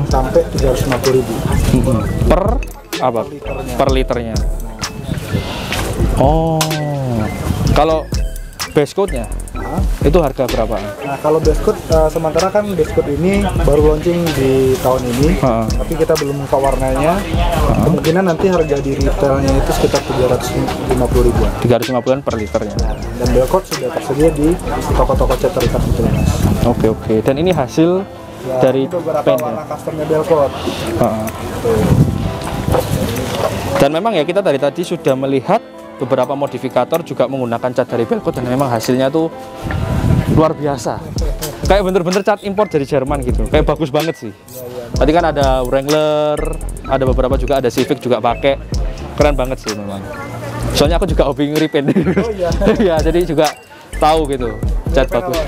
sampai 350.000. Per liternya. Oh, kalau base coatnya itu harga berapa? Nah, kalau base coat sementara kan base coat ini baru launching di tahun ini, tapi kita belum buka warnanya. Kemungkinan nanti harga di retailnya itu sekitar 350.000-an. 350-an per liternya. Dan Belcoat sudah tersedia di toko-toko cat terikat itu, Mas. Oke. Dan ini hasil dari beberapa warna customnya Belcoat. Dan memang ya kita dari tadi sudah melihat beberapa modifikator juga menggunakan cat dari Belcoat dan memang hasilnya tuh luar biasa. Kayak bener-bener cat impor dari Jerman gitu. Kayak bagus banget sih. Tadi kan ada Wrangler, ada beberapa juga, ada Civic juga pakai. Keren banget sih memang. Soalnya aku juga hobi nge-repaint. Oh iya. Ya, jadi juga tahu gitu. Cat bagus.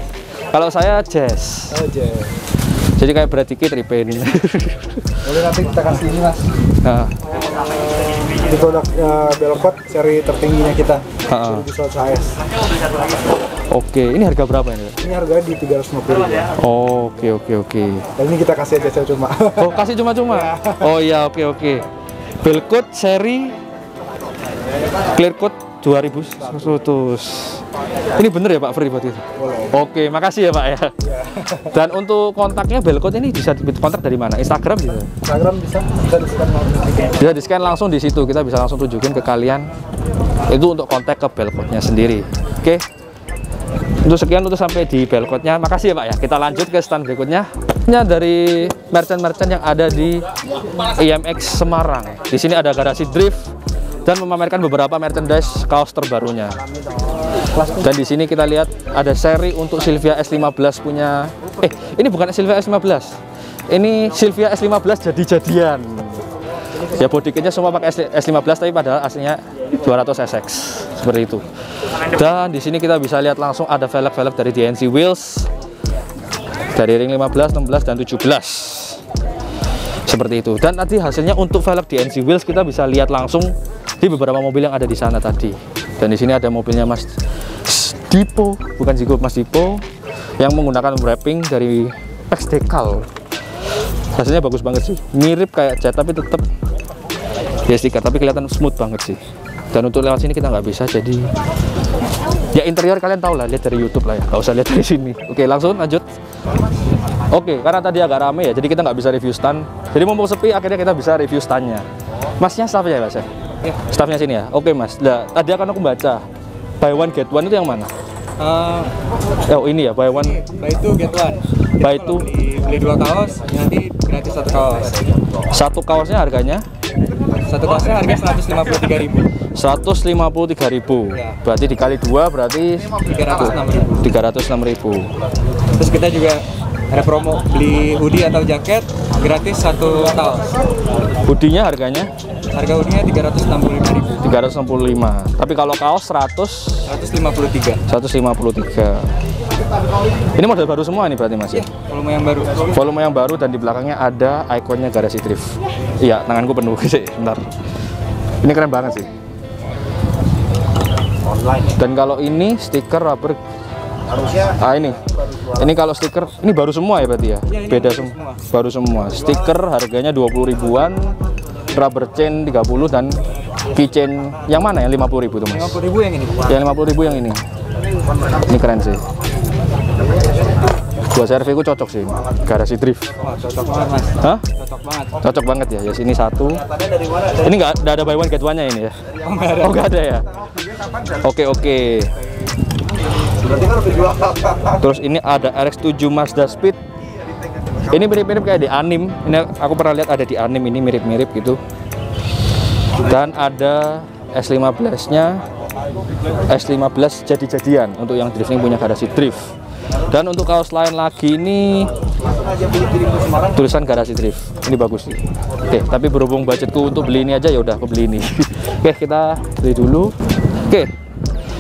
Kalau saya Jazz. Oh, Jazz. Jadi kayak berat dikit repaint. Boleh nanti kita kasih ini Mas. Itu produk Belcoat seri tertingginya kita. Seri Visual HS. Oke, ini harga berapa ini? Ini harganya di 350.000. Oke. Dan ini kita kasih aja cuma. Oh, kasih cuma-cuma. Oh iya, oke. Belcoat seri Clearcoat 2100. Ini bener ya Pak, free buat itu? Boleh. Oke, makasih ya Pak ya. Dan untuk kontaknya Belcoat ini bisa kontak dari mana? Instagram bisa? Instagram bisa di-scan langsung. Bisa di-scan langsung di situ, kita bisa langsung tunjukin ke kalian. Itu untuk kontak ke Belcoatnya sendiri. Oke. Untuk sekian untuk sampai di Belcoatnya. Makasih ya Pak ya. Kita lanjut ke stand berikutnya. Ini dari merchant-merchant yang ada di IMX Semarang. Di sini ada garasi drift dan memamerkan beberapa merchandise kaos terbarunya. Dan di sini kita lihat ada seri untuk Silvia S15 punya. Ini bukan Silvia S15. Ini Silvia S15 jadi-jadian. Ya body kitnya semua pakai S15 tapi padahal aslinya 200 SX seperti itu. Dan di sini kita bisa lihat langsung ada velg-velg dari DNC Wheels dari ring 15, 16 dan 17. Seperti itu. Dan nanti hasilnya untuk velg DNC Wheels kita bisa lihat langsung di beberapa mobil yang ada di sana tadi. Dan di sini ada mobilnya Mas Dipo, bukan Zico, Mas Dipo, yang menggunakan wrapping dari Pex Decal. Hasilnya bagus banget sih, mirip kayak cat tapi tetap ya stiker, tapi kelihatan smooth banget sih. Dan untuk lewat sini kita nggak bisa, jadi ya interior kalian tahu lah, lihat dari YouTube lah ya, nggak usah lihat dari sini. Oke, langsung lanjut. Oke, karena tadi agak rame ya, jadi kita nggak bisa review stand. Jadi mumpung sepi, akhirnya kita bisa review standnya. Masnya staffnya ya, Mas ya? Ya. Staffnya sini ya? Oke, Mas. Nah, tadi akan aku baca buy one get one itu yang mana? Oh ini ya, buy one. Buy two get one. Buy two. Beli 2 kaos, nanti gratis 1 kaos. Satu kaosnya harganya? Satu kaosnya harga 153.000. 153.000. Ya. Berarti dikali 2 berarti 306.000. 306.000. Terus kita juga ada promo beli hoodie atau jaket gratis 1 kaos. Hoodie-nya harganya? Harga hoodie-nya 365.000. 365. Tapi kalau kaos 153. 153. Ini model baru semua nih berarti Mas ya? Volume yang baru. Volume yang baru dan di belakangnya ada ikonnya Garasi Drift. Iya, tanganku penuh sih, bentar. Ini keren banget sih. Dan kalau ini stiker rubber. Ini kalau stiker ini baru semua ya berarti ya? Beda semua. Baru semua. Stiker harganya 20 ribuan, rubber chain 30 dan keychain yang mana yang 50.000 tuh Mas? 50.000 yang ini. Yang 50.000 yang ini. Ini keren sih. Buat servisku cocok sih, Garasi Drift. Wah, cocok banget Mas. Hah? Cocok banget. Cocok banget ya. Ya sini satu. Ini nggak ada buy one get one-nya ini ya? Oh nggak ada ya? Oke. Terus ini ada RX-7 Mazda Speed. Ini mirip-mirip kayak di anim. Ini aku pernah lihat ada di anim, ini mirip-mirip gitu. Dan ada S15-nya. S15 jadi-jadian untuk yang drifting punya Garasi Drift. Dan untuk kaos lain lagi ini tulisan Garasi Drift. Ini bagus sih. Oke, tapi berhubung budgetku untuk beli ini aja ya udah aku beli ini. Oke, kita beli dulu. Oke.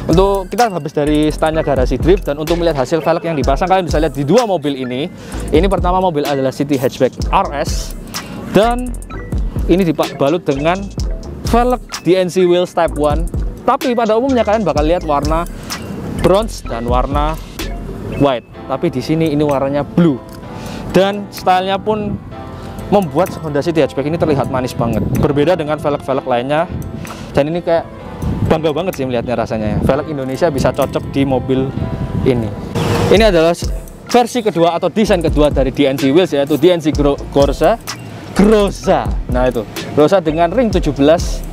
Untuk kita habis dari standnya Garasi Drift, dan untuk melihat hasil velg yang dipasang kalian bisa lihat di dua mobil ini. Ini pertama mobil adalah City Hatchback RS dan ini dibalut dengan velg DNC Wheels Type 1. Tapi pada umumnya kalian bakal lihat warna bronze dan warna white. Tapi di sini ini warnanya blue. Dan stylenya pun membuat Honda City Hatchback ini terlihat manis banget. Berbeda dengan velg-velg lainnya. Dan ini kayak bangga banget sih melihatnya rasanya. Velg Indonesia bisa cocok di mobil ini. Ini adalah versi kedua atau desain kedua dari DNC Wheels, yaitu DNC Groza. Nah itu, Groza dengan ring 17.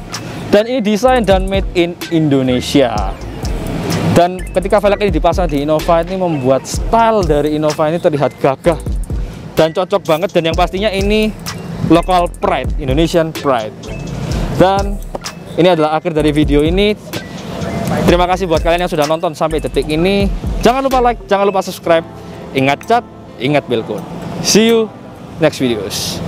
Dan ini desain dan made in Indonesia. Dan ketika velg ini dipasang di Innova, ini membuat style dari Innova ini terlihat gagah dan cocok banget. Dan yang pastinya ini local pride, Indonesian pride. Dan ini adalah akhir dari video ini. Terima kasih buat kalian yang sudah nonton sampai detik ini. Jangan lupa like, jangan lupa subscribe. Ingat cat, ingat bell code. See you next videos.